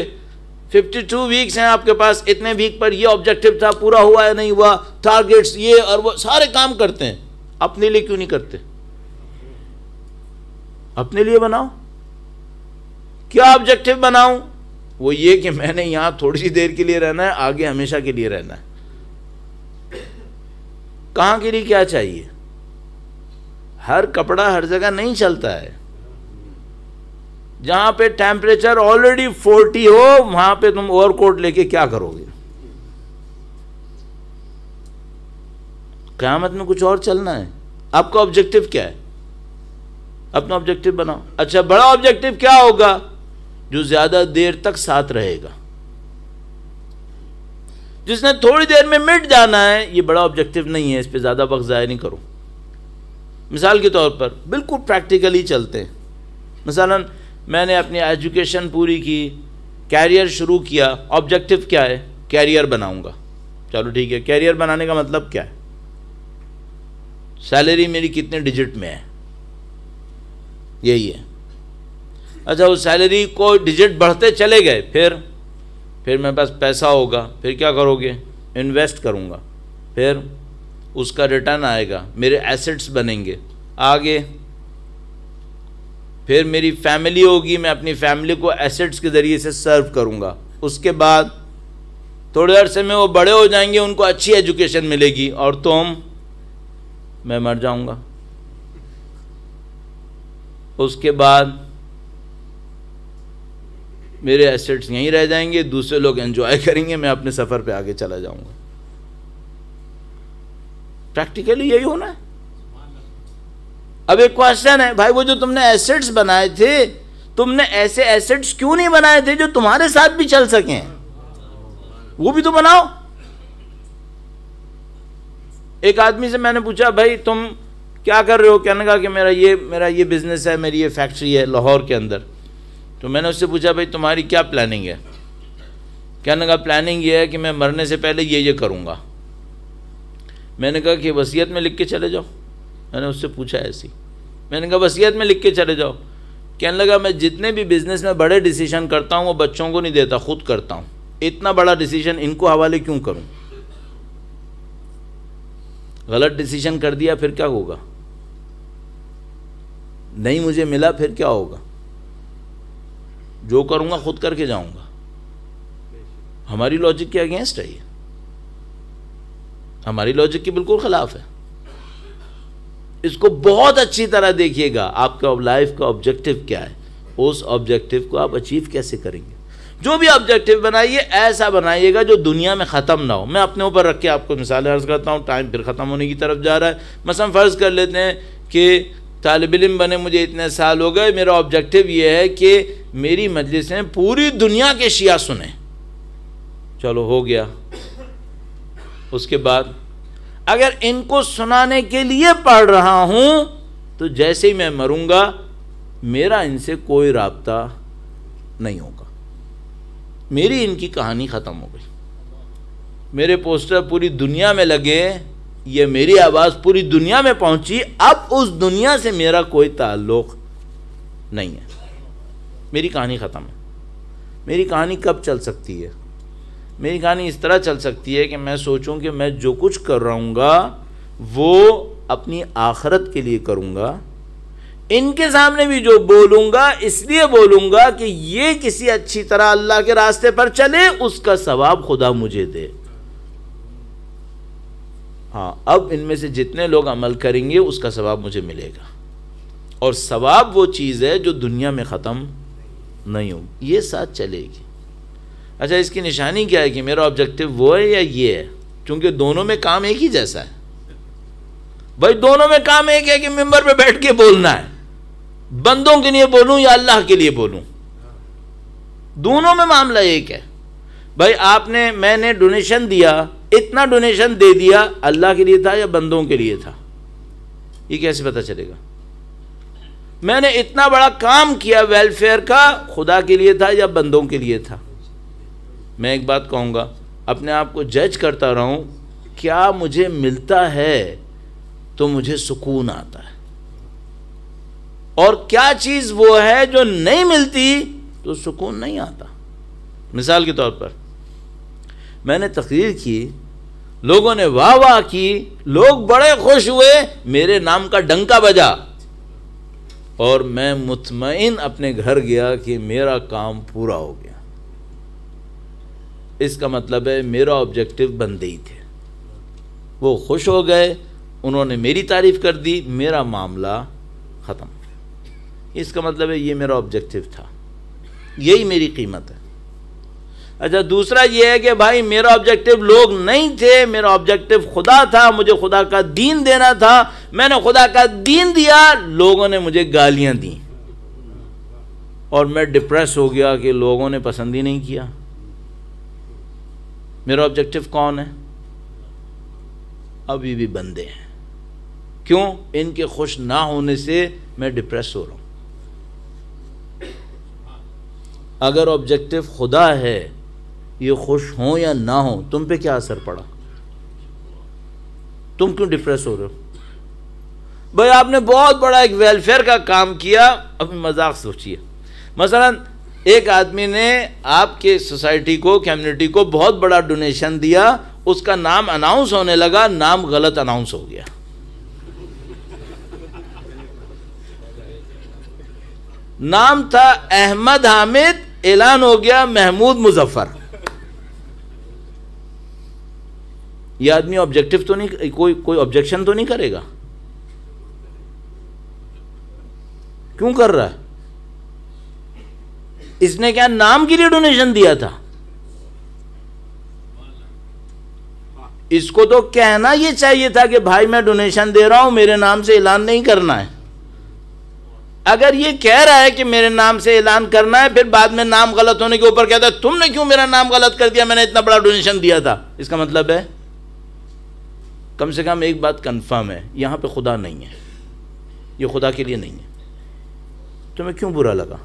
52 ویکس ہیں آپ کے پاس، اتنے ویک پر یہ آبجیکٹیو تھا، پورا ہوا یا نہیں ہوا، ٹارگیٹس یہ اور وہ سارے کام کرتے ہیں۔ اپنے لیے کیوں نہیں کرتے؟ اپنے لیے بناؤ۔ کیا آبجیکٹیو بناؤں؟ وہ یہ کہ میں نے یہاں تھوڑی سی دیر کے لیے رہنا ہے، آگے ہمیشہ کے لیے رہنا ہے۔ کہاں کے لیے کیا چاہیے؟ ہر کپڑا ہر جگہ نہیں چلتا ہے۔ جہاں پہ ٹیمپریچر آلریڈی 40 ہو وہاں پہ تم اوور کوٹ لے کے کیا کرو گے؟ قیامت میں کچھ اور چلنا ہے۔ آپ کا آبجیکٹیو کیا ہے؟ اپنا آبجیکٹیو بناؤ۔ اچھا بڑا آبجیکٹیو کیا ہوگا؟ جو زیادہ دیر تک ساتھ رہے گا۔ جس نے تھوڑی دیر میں مٹ جانا ہے یہ بڑا آبجیکٹیو نہیں ہے، اس پہ زیادہ وقت ضائع نہیں کرو۔ مثال کے طور پر بالکل پریکٹیکلی چلتے ہیں۔ مثلا میں نے اپنی ایجوکیشن پوری کی، کیریئر شروع کیا، آبجیکٹیو کیا ہے؟ کیریئر بناؤں گا۔ چلو ٹھیک ہے، کیریئر بنانے کا مطلب کیا ہے؟ سیلری میری کتنے ڈیجٹ میں ہے، یہی ہے۔ اچھا اس سیلری کو ڈیجٹ بڑھتے چلے گئے، پھر میرے پاس پیسہ ہوگا، پھر کیا کرو گے؟ انویسٹ کروں گا، پھر اس کا ریٹرن آئے گا، میرے ایسٹس بنیں گے، آگے پھر میری فیملی ہوگی، میں اپنی فیملی کو ایسٹس کے ذریعے سے سرو کروں گا۔ اس کے بعد تھوڑے عرصے میں وہ بڑے ہو جائیں گے، ان کو اچھی ایجوکیشن ملے گی، اور میں مر جاؤں گا۔ اس کے بعد میرے ایسٹس یہیں رہ جائیں گے، دوسرے لوگ انجوائے کریں گے، میں اپنے سفر پہ آگے چلا جاؤں گا۔ پریکٹیکلی یہی ہونا ہے۔ اب ایک کوشچن ہے، بھائی وہ جو تم نے ایسٹس بنائے تھے، تم نے ایسے ایسٹس کیوں نہیں بنائے تھے جو تمہارے ساتھ بھی چل سکیں؟ وہ بھی تو بناؤ۔ ایک آدمی سے میں نے پوچھا بھائی تم کیا کر رہے ہو؟ کہنے لگا کہ میرا یہ بزنس ہے، میری یہ فیکٹری ہے لاہور کے اندر۔ تو میں نے اس سے پوچھا بھائی تمہاری کیا پلاننگ ہے؟ کہنے لگا پلاننگ یہ ہے کہ میں مرنے سے پہلے یہ کروں گا۔ میں نے کہا کہ وصیت میں لکھ کے چلے جاؤ۔ میں نے اس سے پوچھا ایسی، میں نے کہا وصیت میں لکھ کے چلے جاؤ۔ کہنے لگا میں جتنے بھی بزنس میں بڑے ڈیسیشن کرتا ہوں وہ بچوں کو نہیں دیتا، خود کرتا ہوں۔ اتنا بڑا ڈیسیشن ان کو حوالے کیوں کروں؟ غلط ڈیسیشن کر دیا پھر کیا ہوگا؟ نہیں مجھے ملا پھر کیا ہوگا؟ جو کروں گا خود کر کے جاؤں گا۔ ہماری لاجک کے اگینسٹ ہے یہ، ہماری لاجک کے بالکل خلاف ہے۔ اس کو بہت اچھی طرح دیکھیے گا، آپ کا لائف کا آبجیکٹیو کیا ہے، اس آبجیکٹیو کو آپ اچیو کیسے کریں گے۔ جو بھی آبجیکٹیو بنائیے ایسا بنائیے گا جو دنیا میں ختم نہ ہو۔ میں اپنے اوپر رکھ کے آپ کو مثالیں عرض کرتا ہوں، ٹائم پھر ختم ہونے کی طرف جا رہا ہے۔ مثلا فرض کر لیتے ہیں کہ طالب علم بنے مجھے اتنے سال ہو گئے، میرا آبجیکٹیو یہ ہے کہ میری مجلسیں پوری دنیا کے شیعہ سنیں۔ چلو ہو گیا۔ اس کے بعد اگر ان کو سنانے کے لیے پڑھ رہا ہوں تو جیسے ہی میں مروں گا میرا ان سے کوئی رابطہ نہیں ہوگا، میری ان کی کہانی ختم ہو گئی. میرے پوسٹر پوری دنیا میں لگے, یہ میری آواز پوری دنیا میں پہنچی, اب اس دنیا سے میرا کوئی تعلق نہیں ہے, میری کہانی ختم ہے. میری کہانی کب چل سکتی ہے؟ میری کہانی اس طرح چل سکتی ہے کہ میں سوچوں کہ میں جو کچھ کر رہا ہوں گا وہ اپنی آخرت کے لیے کروں گا. ان کے سامنے بھی جو بولوں گا اس لیے بولوں گا کہ یہ کسی اچھی طرح اللہ کے راستے پر چلے, اس کا ثواب خدا مجھے دے. ہاں, اب ان میں سے جتنے لوگ عمل کریں گے اس کا ثواب مجھے ملے گا, اور ثواب وہ چیز ہے جو دنیا میں ختم نہیں ہوگی, یہ ساتھ چلے گی. اچھا, اس کی نشانی کیا ہے کہ میرا آبجیکٹو وہ ہے یا یہ ہے؟ چونکہ دونوں میں کام ایک ہی جیسا ہے. بھائی دونوں میں کام ایک ہے کہ ممبر پہ بیٹھ کے بولنا ہے, بندوں کے لیے بولوں یا اللہ کے لیے بولوں, دونوں میں معاملہ ایک ہے. بھائی میں نے ڈونیشن دیا, اتنا ڈونیشن دے دیا, اللہ کے لیے تھا یا بندوں کے لیے تھا؟ یہ کیسے پتہ چلے گا؟ میں نے اتنا بڑا کام کیا ویلفیئر کا, خدا کے لیے تھا یا بندوں کے لیے تھا؟ میں ایک بات کہوں گا, اپنے آپ کو جج کرتا رہوں, کیا مجھے ملتا ہے تو مجھے سکون آتا ہے, اور کیا چیز وہ ہے جو نہیں ملتی تو سکون نہیں آتا. مثال کے طور پر میں نے تقریر کی, لوگوں نے واہ واہ کی, لوگ بڑے خوش ہوئے, میرے نام کا ڈنکا بجا, اور میں مطمئن اپنے گھر گیا کہ میرا کام پورا ہو گیا. اس کا مطلب ہے میرا آبجیکٹو بندے ہی تھے, وہ خوش ہو گئے, انہوں نے میری تعریف کر دی, میرا معاملہ ختم. اس کا مطلب ہے یہ میرا آبجیکٹو تھا, یہی میری قیمت ہے. اچھا, دوسرا یہ ہے کہ بھائی میرا آبجیکٹو لوگ نہیں تھے, میرا آبجیکٹو خدا تھا, مجھے خدا کا دین دینا تھا, میں نے خدا کا دین دیا, لوگوں نے مجھے گالیاں دیں, اور میں ڈپریس ہو گیا کہ لوگوں نے پسند ہی نہیں کیا. میرا آبجیکٹو کون ہے؟ ابھی بھی بندے ہیں. کیوں؟ ان کے خوش نہ ہونے سے میں ڈپریس ہو رہا ہوں. اگر آبجیکٹو خدا ہے, یہ خوش ہوں یا نہ ہوں, تم پہ کیا اثر پڑا؟ تم کیوں ڈپریس ہو رہے ہو؟ بھائی آپ نے بہت بڑا ایک ویلفیئر کا کام کیا, ابھی مذاق سوچیے. مثلا ایک آدمی نے آپ کے سوسائٹی کو, کمیونٹی کو بہت بڑا ڈونیشن دیا, اس کا نام اناؤنس ہونے لگا, نام غلط اناؤنس ہو گیا. نام تھا احمد حامد, اعلان ہو گیا محمود مظفر. یہ آدمی آبجیکٹو تو نہیں, کوئی آبجیکشن تو نہیں کرے گا؟ کیوں کر رہا ہے؟ اس نے کیا نام کے لیے ڈونیشن دیا تھا؟ اس کو تو کہنا یہ چاہیے تھا کہ بھائی میں ڈونیشن دے رہا ہوں, میرے نام سے اعلان نہیں کرنا ہے. اگر یہ کہہ رہا ہے کہ میرے نام سے اعلان کرنا ہے, پھر بعد میں نام غلط ہونے کے اوپر کہتا ہے تم نے کیوں میرا نام غلط کر دیا, میں نے اتنا بڑا ڈونیشن دیا تھا, اس کا مطلب ہے کم سے کم ایک بات کنفرم ہے, یہاں پہ خدا نہیں ہے, یہ خدا کے لیے نہیں ہے. تمہیں کیوں برا لگا؟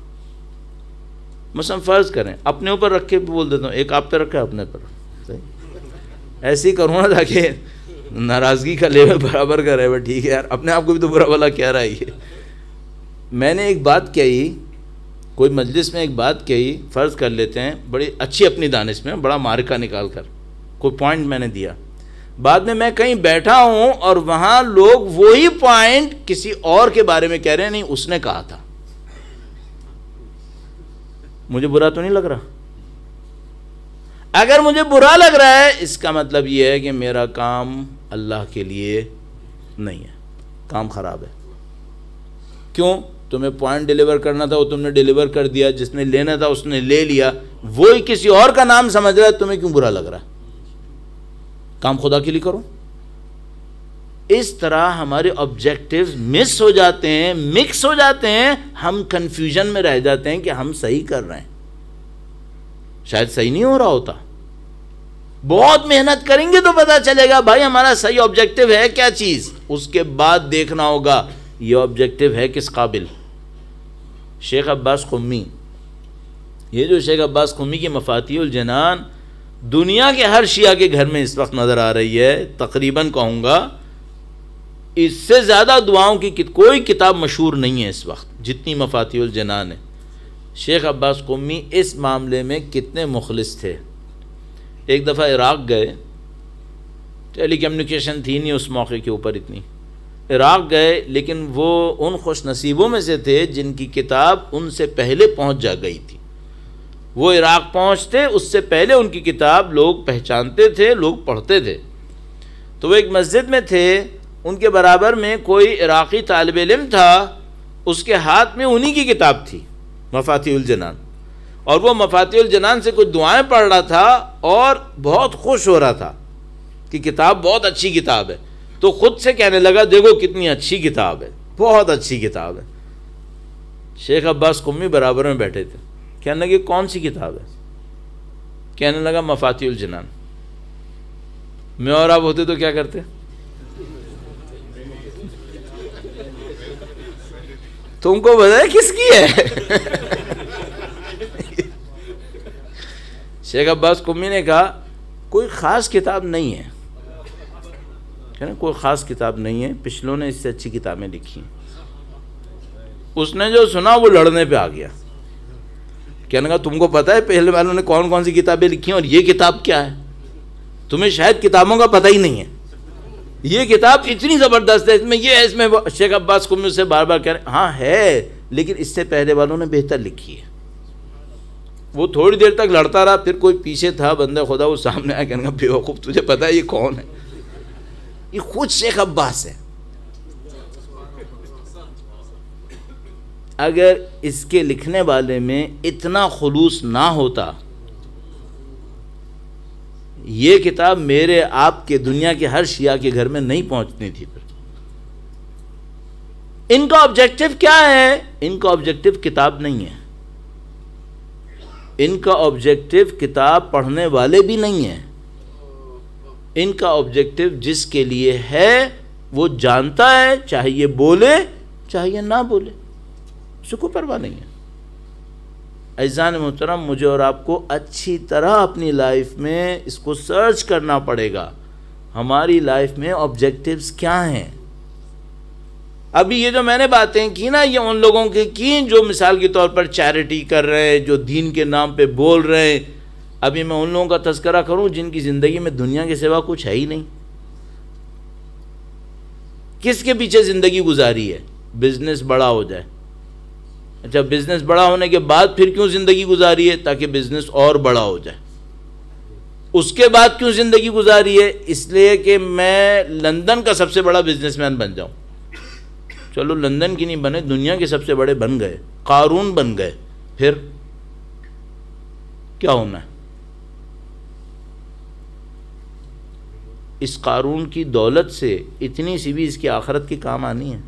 مثلا فرض کریں, اپنے اوپر رکھ کے بول دیتا ہوں, ایک آپ پہ رکھا ہے اپنے پر, ایسے ہی کروں نا تاکہ ناراضگی کا لیول برابر کا رہے. ٹھیک ہے یار, اپنے آپ کو بھی تو برا بھلا کہہ رہا ہے. یہ میں نے ایک بات کہی, کوئی مجلس میں ایک بات کہی, فرض کر لیتے ہیں بڑی اچھی اپنی دانش میں, بڑا مارکہ نکال کر کوئی پوائنٹ میں نے دیا, بعد میں میں کہیں بیٹھا ہوں اور وہاں لوگ وہی پوائنٹ کسی اور کے بارے میں کہہ رہے ہیں, نہیں اس نے کہا تھا. مجھے برا تو نہیں لگ رہا؟ اگر مجھے برا لگ رہا ہے, اس کا مطلب یہ ہے کہ میرا کام اللہ کے لیے نہیں ہے, کام خراب ہے. کیوں؟ تمہیں پوائنٹ ڈیلیور کرنا تھا, وہ تم نے ڈیلیور کر دیا, جس نے لینا تھا اس نے لے لیا, وہی کسی اور کا نام سمجھ رہا ہے, تمہیں کیوں برا لگ رہا ہے؟ کام خدا کے لیے کرو. اس طرح ہمارے آبجیکٹیوز مس ہو جاتے ہیں, مکس ہو جاتے ہیں, ہم کنفیوژن میں رہ جاتے ہیں کہ ہم صحیح کر رہے ہیں, شاید صحیح نہیں ہو رہا ہوتا. بہت محنت کریں گے تو پتہ چلے گا بھائی ہمارا صحیح آبجیکٹیو ہے کیا چیز. اس کے بعد دیکھنا ہوگا یہ آبجیکٹیو ہے کس قابل. شیخ عباس قمی یہ جو شیخ عباس قمی کی مفاتیح الجنان دنیا کے ہر شیعہ کے گھر میں اس وقت نظر آ رہی ہے، تقریباً کہوں گا اس سے زیادہ دعاؤں کی کوئی کتاب مشہور نہیں ہے اس وقت جتنی مفاتیح الجنان ہے۔ شیخ عباس قمی اس معاملے میں کتنے مخلص تھے۔ ایک دفعہ عراق گئے، ٹیلی کمیونیکیشن تھی نہیں اس موقع کے اوپر اتنی، عراق گئے، لیکن وہ ان خوش نصیبوں میں سے تھے جن کی کتاب ان سے پہلے پہنچ جا گئی تھی۔ وہ عراق پہنچتے اس سے پہلے ان کی کتاب لوگ پہچانتے تھے، لوگ پڑھتے تھے۔ تو وہ ایک مسجد میں تھے، ان کے برابر میں کوئی عراقی طالب علم تھا، اس کے ہاتھ میں انہی کی کتاب تھی مفاتیح الجنان، اور وہ مفاتیح الجنان سے کچھ دعائیں پڑھ رہا تھا اور بہت خوش ہو رہا تھا کہ کتاب بہت اچھی کتاب ہے۔ تو خود سے کہنے لگا دیکھو کتنی اچھی کتاب ہے، بہت اچھی کتاب ہے۔ شیخ عباس قمی برابر میں بیٹھے تھے، کہنے لگے کون سی کتاب ہے؟ کہنے لگا مفاتیح الجنان۔ میں اور آپ ہوتے تو کیا کرتے؟ تم کو پتہ ہے کس کی ہے؟ شیخ عباس قمی نے کہا کوئی خاص کتاب نہیں ہے، کوئی خاص کتاب نہیں ہے، پچھلوں نے اس سے اچھی کتابیں لکھی ہیں۔ اس نے جو سنا وہ لڑنے پہ آ گیا، کہنے لگا تم کو پتہ ہے پہلے والوں نے کون کون سی کتابیں لکھی ہیں اور یہ کتاب کیا ہے؟ تمہیں شاید کتابوں کا پتہ ہی نہیں ہے، یہ کتاب اتنی زبردست ہے، اس میں یہ ہے، اس میں وہ۔ شیخ عباس قمی سے بار بار کہہ رہے ہیں ہاں ہے، لیکن اس سے پہلے والوں نے بہتر لکھی ہے۔ وہ تھوڑی دیر تک لڑتا رہا، پھر کوئی پیچھے تھا بندہ خدا، وہ سامنے آیا، کہنے لگا بیوقوف تجھے پتہ ہے یہ کون ہے؟ یہ خود شیخ عباس ہے۔ اگر اس کے لکھنے والے میں اتنا خلوص نہ ہوتا، یہ کتاب میرے آپ کے دنیا کے ہر شیعہ کے گھر میں نہیں پہنچنی تھی۔ پھر ان کا آبجیکٹو کیا ہے؟ ان کا آبجیکٹو کتاب نہیں ہے، ان کا آبجیکٹو کتاب پڑھنے والے بھی نہیں ہیں، ان کا آبجیکٹو جس کے لیے ہے وہ جانتا ہے، چاہے یہ بولے چاہے یہ نہ بولے، اس کو پرواہ نہیں ہے۔ عزیزان محترم، مجھے اور آپ کو اچھی طرح اپنی لائف میں اس کو سرچ کرنا پڑے گا، ہماری لائف میں آبجیکٹیوز کیا ہیں۔ ابھی یہ جو میں نے باتیں کی نا، یہ ان لوگوں کی کی جو مثال کے طور پر چیریٹی کر رہے ہیں، جو دین کے نام پہ بول رہے ہیں۔ ابھی میں ان لوگوں کا تذکرہ کروں جن کی زندگی میں دنیا کے سوا کچھ ہے ہی نہیں۔ کس کے پیچھے زندگی گزاری ہے؟ بزنس بڑا ہو جائے۔ اچھا، بزنس بڑا ہونے کے بعد پھر کیوں زندگی گزاری ہے؟ تاکہ بزنس اور بڑا ہو جائے۔ اس کے بعد کیوں زندگی گزاری ہے؟ اس لیے کہ میں لندن کا سب سے بڑا بزنس مین بن جاؤں۔ چلو لندن کی نہیں بنے، دنیا کے سب سے بڑے بن گئے، قارون بن گئے، پھر کیا ہونا ہے؟ اس قارون کی دولت سے اتنی سی بھی اس کی آخرت کے کام آنی ہے؟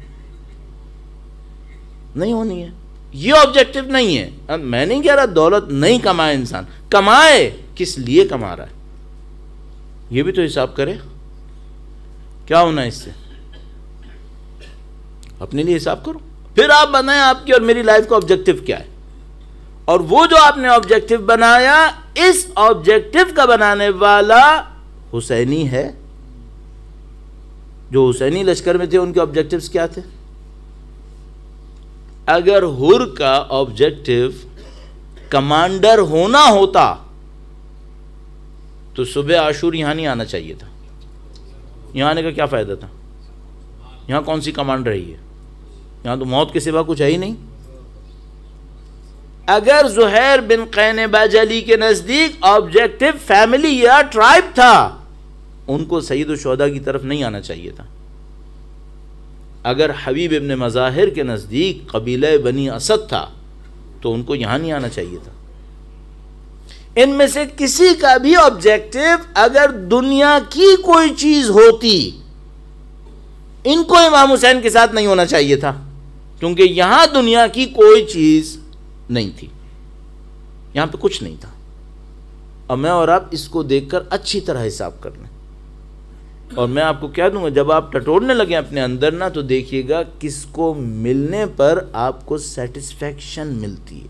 نہیں ہونی ہے۔ یہ آبجیکٹو نہیں ہے۔ اب میں نہیں کہہ رہا دولت نہیں کمائے انسان، کمائے، کس لیے کما رہا ہے یہ بھی تو حساب کرے۔ کیا ہونا ہے اس سے؟ اپنے لیے حساب کرو، پھر آپ بنائیں آپ کی اور میری لائف کا آبجیکٹو کیا ہے۔ اور وہ جو آپ نے آبجیکٹو بنایا، اس آبجیکٹو کا بنانے والا حسینی ہے۔ جو حسینی لشکر میں تھے ان کے آبجیکٹیوز کیا تھے؟ اگر حر کا آبجیکٹیو کمانڈر ہونا ہوتا تو صبح عاشور یہاں نہیں آنا چاہیے تھا۔ یہاں آنے کا کیا فائدہ تھا؟ یہاں کون سی کمانڈ رہی ہے؟ یہاں تو موت کے سوا کچھ ہے ہی نہیں۔ اگر زہیر بن قین باجلی کے نزدیک آبجیکٹیو فیملی یا ٹرائب تھا، ان کو سید الشہداء کی طرف نہیں آنا چاہیے تھا۔ اگر حبیب ابن مظاہر کے نزدیک قبیلہ بنی اسد تھا تو ان کو یہاں نہیں آنا چاہیے تھا۔ ان میں سے کسی کا بھی آبجیکٹیو اگر دنیا کی کوئی چیز ہوتی، ان کو امام حسین کے ساتھ نہیں ہونا چاہیے تھا، کیونکہ یہاں دنیا کی کوئی چیز نہیں تھی، یہاں پہ کچھ نہیں تھا۔ اور میں اور آپ اس کو دیکھ کر اچھی طرح حساب کر لیں۔ اور میں آپ کو کہہ دوں گا، جب آپ ٹٹولنے لگیں اپنے اندر نا، تو دیکھیے گا کس کو ملنے پر آپ کو سیٹسفیکشن ملتی ہے۔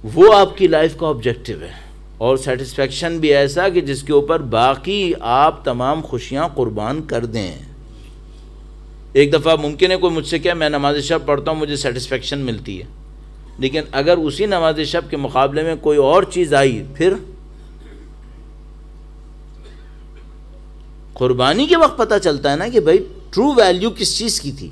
وہ آپ کی لائف کا آبجیکٹیو ہے، اور سیٹسفیکشن بھی ایسا کہ جس کے اوپر باقی آپ تمام خوشیاں قربان کر دیں۔ ایک دفعہ ممکن ہے کوئی مجھ سے کہے میں نماز شب پڑھتا ہوں مجھے سیٹسفیکشن ملتی ہے، لیکن اگر اسی نماز شب کے مقابلے میں کوئی اور چیز آئی، پھر قربانی کے وقت پتہ چلتا ہے نا کہ بھائی ٹرو ویلیو کس چیز کی تھی۔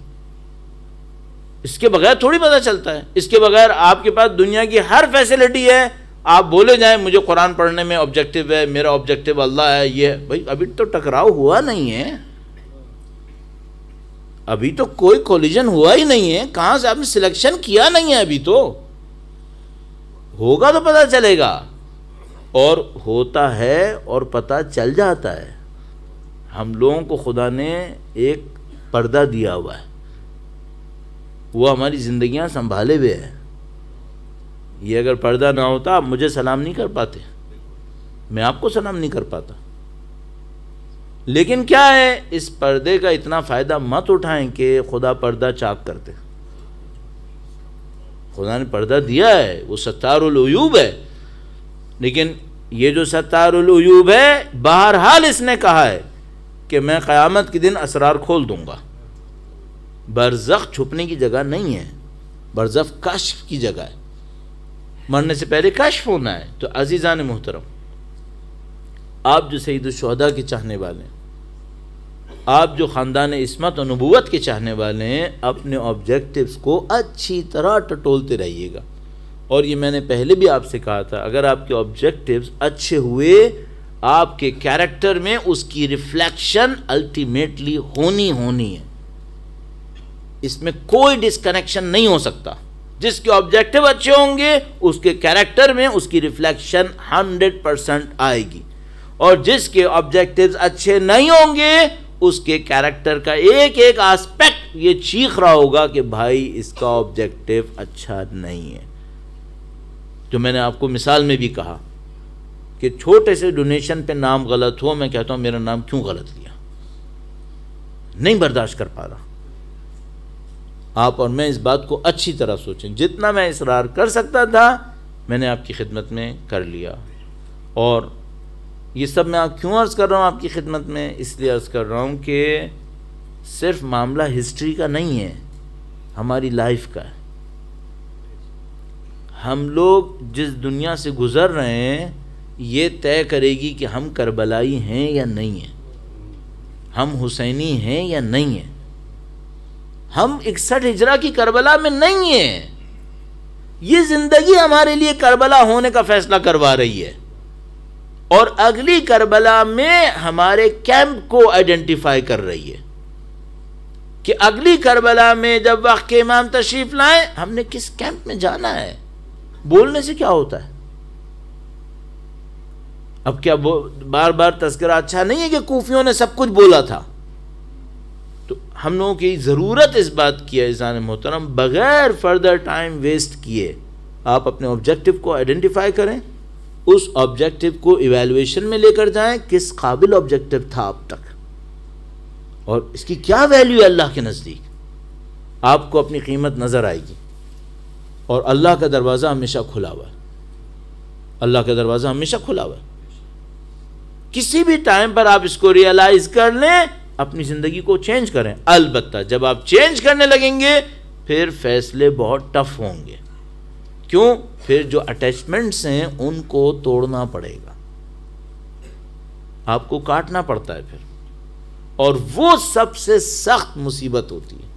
اس کے بغیر تھوڑی پتہ چلتا ہے، اس کے بغیر آپ کے پاس دنیا کی ہر فیسلٹی ہے، آپ بولے جائیں مجھے قرآن پڑھنے میں آبجیکٹیو ہے، میرا آبجیکٹیو اللہ ہے، یہ ہے، بھائی ابھی تو ٹکراؤ ہوا نہیں ہے، ابھی تو کوئی کولیجن ہوا ہی نہیں ہے، کہاں سے آپ نے سلیکشن کیا نہیں ہے، ابھی تو ہوگا تو پتہ چلے گا، اور ہوتا ہے اور پتہ چل جاتا ہے۔ ہم لوگوں کو خدا نے ایک پردہ دیا ہوا ہے، وہ ہماری زندگیاں سنبھالے ہوئے ہیں۔ یہ اگر پردہ نہ ہوتا آپ مجھے سلام نہیں کر پاتے، میں آپ کو سلام نہیں کر پاتا۔ لیکن کیا ہے، اس پردے کا اتنا فائدہ مت اٹھائیں کہ خدا پردہ چاک کر دے۔ خدا نے پردہ دیا ہے، وہ ستار العیوب ہے، لیکن یہ جو ستار العیوب ہے بہرحال اس نے کہا ہے کہ میں قیامت کے دن اسرار کھول دوں گا۔ برزخ چھپنے کی جگہ نہیں ہے، برزخ کشف کی جگہ ہے، مرنے سے پہلے کشف ہونا ہے۔ تو عزیزان محترم، آپ جو سید الشہداء کے چاہنے والے ہیں، آپ جو خاندان عصمت و نبوت کے چاہنے والے ہیں، اپنے آبجیکٹیوز کو اچھی طرح ٹٹولتے رہیے گا۔ اور یہ میں نے پہلے بھی آپ سے کہا تھا، اگر آپ کے آبجیکٹیوز اچھے ہوئے، آپ کے کیریکٹر میں اس کی ریفلیکشن الٹیمیٹلی ہونی ہے، اس میں کوئی ڈسکنیکشن نہیں ہو سکتا۔ جس کے آبجیکٹیو اچھے ہوں گے اس کے کیریکٹر میں اس کی ریفلیکشن 100% آئے گی، اور جس کے آبجیکٹیوز اچھے نہیں ہوں گے اس کے کیریکٹر کا ایک ایک آسپیکٹ یہ چیخ رہا ہوگا کہ بھائی اس کا آبجیکٹیو اچھا نہیں ہے۔ جو میں نے آپ کو مثال میں بھی کہا کہ چھوٹے سے ڈونیشن پہ نام غلط ہو، میں کہتا ہوں میرا نام کیوں غلط لیا، نہیں برداشت کر پا رہا۔ آپ اور میں اس بات کو اچھی طرح سوچیں، جتنا میں اصرار کر سکتا تھا میں نے آپ کی خدمت میں کر لیا۔ اور یہ سب میں آپ کیوں عرض کر رہا ہوں آپ کی خدمت میں؟ اس لیے عرض کر رہا ہوں کہ صرف معاملہ ہسٹری کا نہیں ہے، ہماری لائف کا ہے۔ ہم لوگ جس دنیا سے گزر رہے ہیں یہ طے کرے گی کہ ہم کربلائی ہیں یا نہیں ہیں، ہم حسینی ہیں یا نہیں ہیں۔ ہم 61 ہجرہ کی کربلا میں نہیں ہیں، یہ زندگی ہمارے لیے کربلا ہونے کا فیصلہ کروا رہی ہے، اور اگلی کربلا میں ہمارے کیمپ کو آئیڈینٹیفائی کر رہی ہے کہ اگلی کربلا میں جب وقت کے امام تشریف لائیں ہم نے کس کیمپ میں جانا ہے۔ بولنے سے کیا ہوتا ہے؟ اب کیا بار بار تذکرہ اچھا نہیں ہے کہ کوفیوں نے سب کچھ بولا تھا؟ تو ہم لوگوں کی ضرورت اس بات کی ہے عزیزان محترم، بغیر فردر ٹائم ویسٹ کیے آپ اپنے آبجیکٹیو کو آئیڈینٹیفائی کریں، اس آبجیکٹیو کو ایویلویشن میں لے کر جائیں، کس قابل آبجیکٹیو تھا اب تک اور اس کی کیا ویلیو ہے اللہ کے نزدیک، آپ کو اپنی قیمت نظر آئے گی۔ اور اللہ کا دروازہ ہمیشہ کھلا ہوا ہے، اللہ کا دروازہ ہمیشہ کھلا ہوا ہے، کسی بھی ٹائم پر آپ اس کو ریئلائز کر لیں، اپنی زندگی کو چینج کریں۔ البتہ جب آپ چینج کرنے لگیں گے پھر فیصلے بہت ٹف ہوں گے، کیوں؟ پھر جو اٹیچمنٹس ہیں ان کو توڑنا پڑے گا، آپ کو کاٹنا پڑتا ہے پھر، اور وہ سب سے سخت مصیبت ہوتی ہے،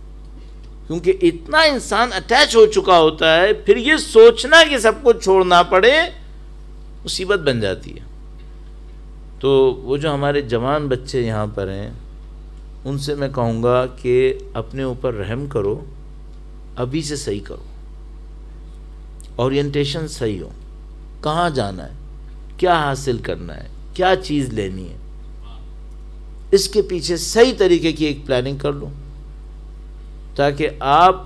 کیونکہ اتنا انسان اٹیچ ہو چکا ہوتا ہے، پھر یہ سوچنا کہ سب کو چھوڑنا پڑے مصیبت بن جاتی ہے۔ تو وہ جو ہمارے جوان بچے یہاں پر ہیں ان سے میں کہوں گا کہ اپنے اوپر رحم کرو، ابھی سے صحیح کرو، اورینٹیشن صحیح ہو، کہاں جانا ہے، کیا حاصل کرنا ہے، کیا چیز لینی ہے، اس کے پیچھے صحیح طریقے کی ایک پلاننگ کر لو، تاکہ آپ،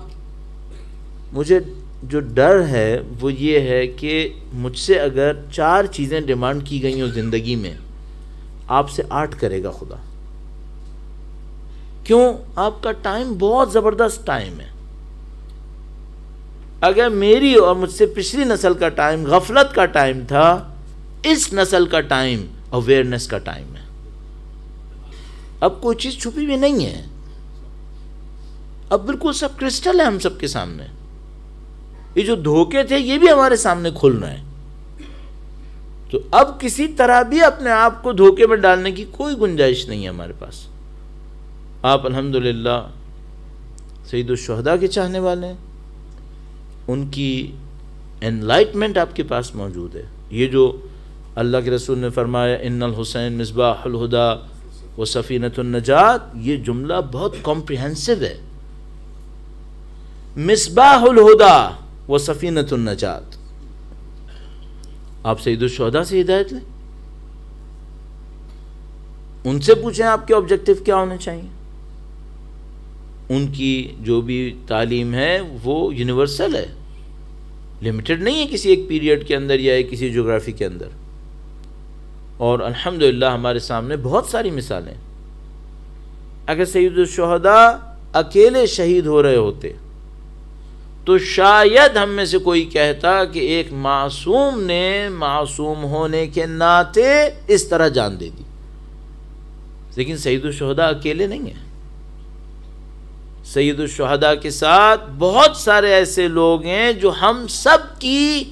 مجھے جو ڈر ہے وہ یہ ہے کہ مجھ سے اگر 4 چیزیں ڈیمانڈ کی گئی ہوں زندگی میں، آپ سے 8 کرے گا خدا۔ کیوں؟ آپ کا ٹائم بہت زبردست ٹائم ہے، اگر میری اور مجھ سے پچھلی نسل کا ٹائم غفلت کا ٹائم تھا، اس نسل کا ٹائم اویئرنیس کا ٹائم ہے. اب کوئی چیز چھپی ہوئی نہیں ہے، اب بالکل سب کرسٹل ہے ہم سب کے سامنے. یہ جو دھوکے تھے یہ بھی ہمارے سامنے کھل رہے ہیں. تو اب کسی طرح بھی اپنے آپ کو دھوکے میں ڈالنے کی کوئی گنجائش نہیں ہے ہمارے پاس. آپ الحمدللہ سید الشہداء کے چاہنے والے ہیں، ان کی انلائٹمنٹ آپ کے پاس موجود ہے. یہ جو اللہ کے رسول نے فرمایا ان الحسین مصباح الہدا و سفینۃ النجات، یہ جملہ بہت کمپریہنسو ہے. مصباح الہدا و سفینۃ النجات. آپ سید الشہداء سے ہدایت لیں، ان سے پوچھیں آپ کے آبجیکٹو کیا ہونے چاہیے. ان کی جو بھی تعلیم ہے وہ یونیورسل ہے، لمیٹڈ نہیں ہے کسی ایک پیریڈ کے اندر یا کسی جغرافی کے اندر. اور الحمدللہ ہمارے سامنے بہت ساری مثالیں. اگر سید الشہداء اکیلے شہید ہو رہے ہوتے تو شاید ہم میں سے کوئی کہتا کہ ایک معصوم نے معصوم ہونے کے ناطے اس طرح جان دے دی. لیکن سید الشہداء اکیلے نہیں ہیں. سید الشہداء کے ساتھ بہت سارے ایسے لوگ ہیں جو ہم سب کی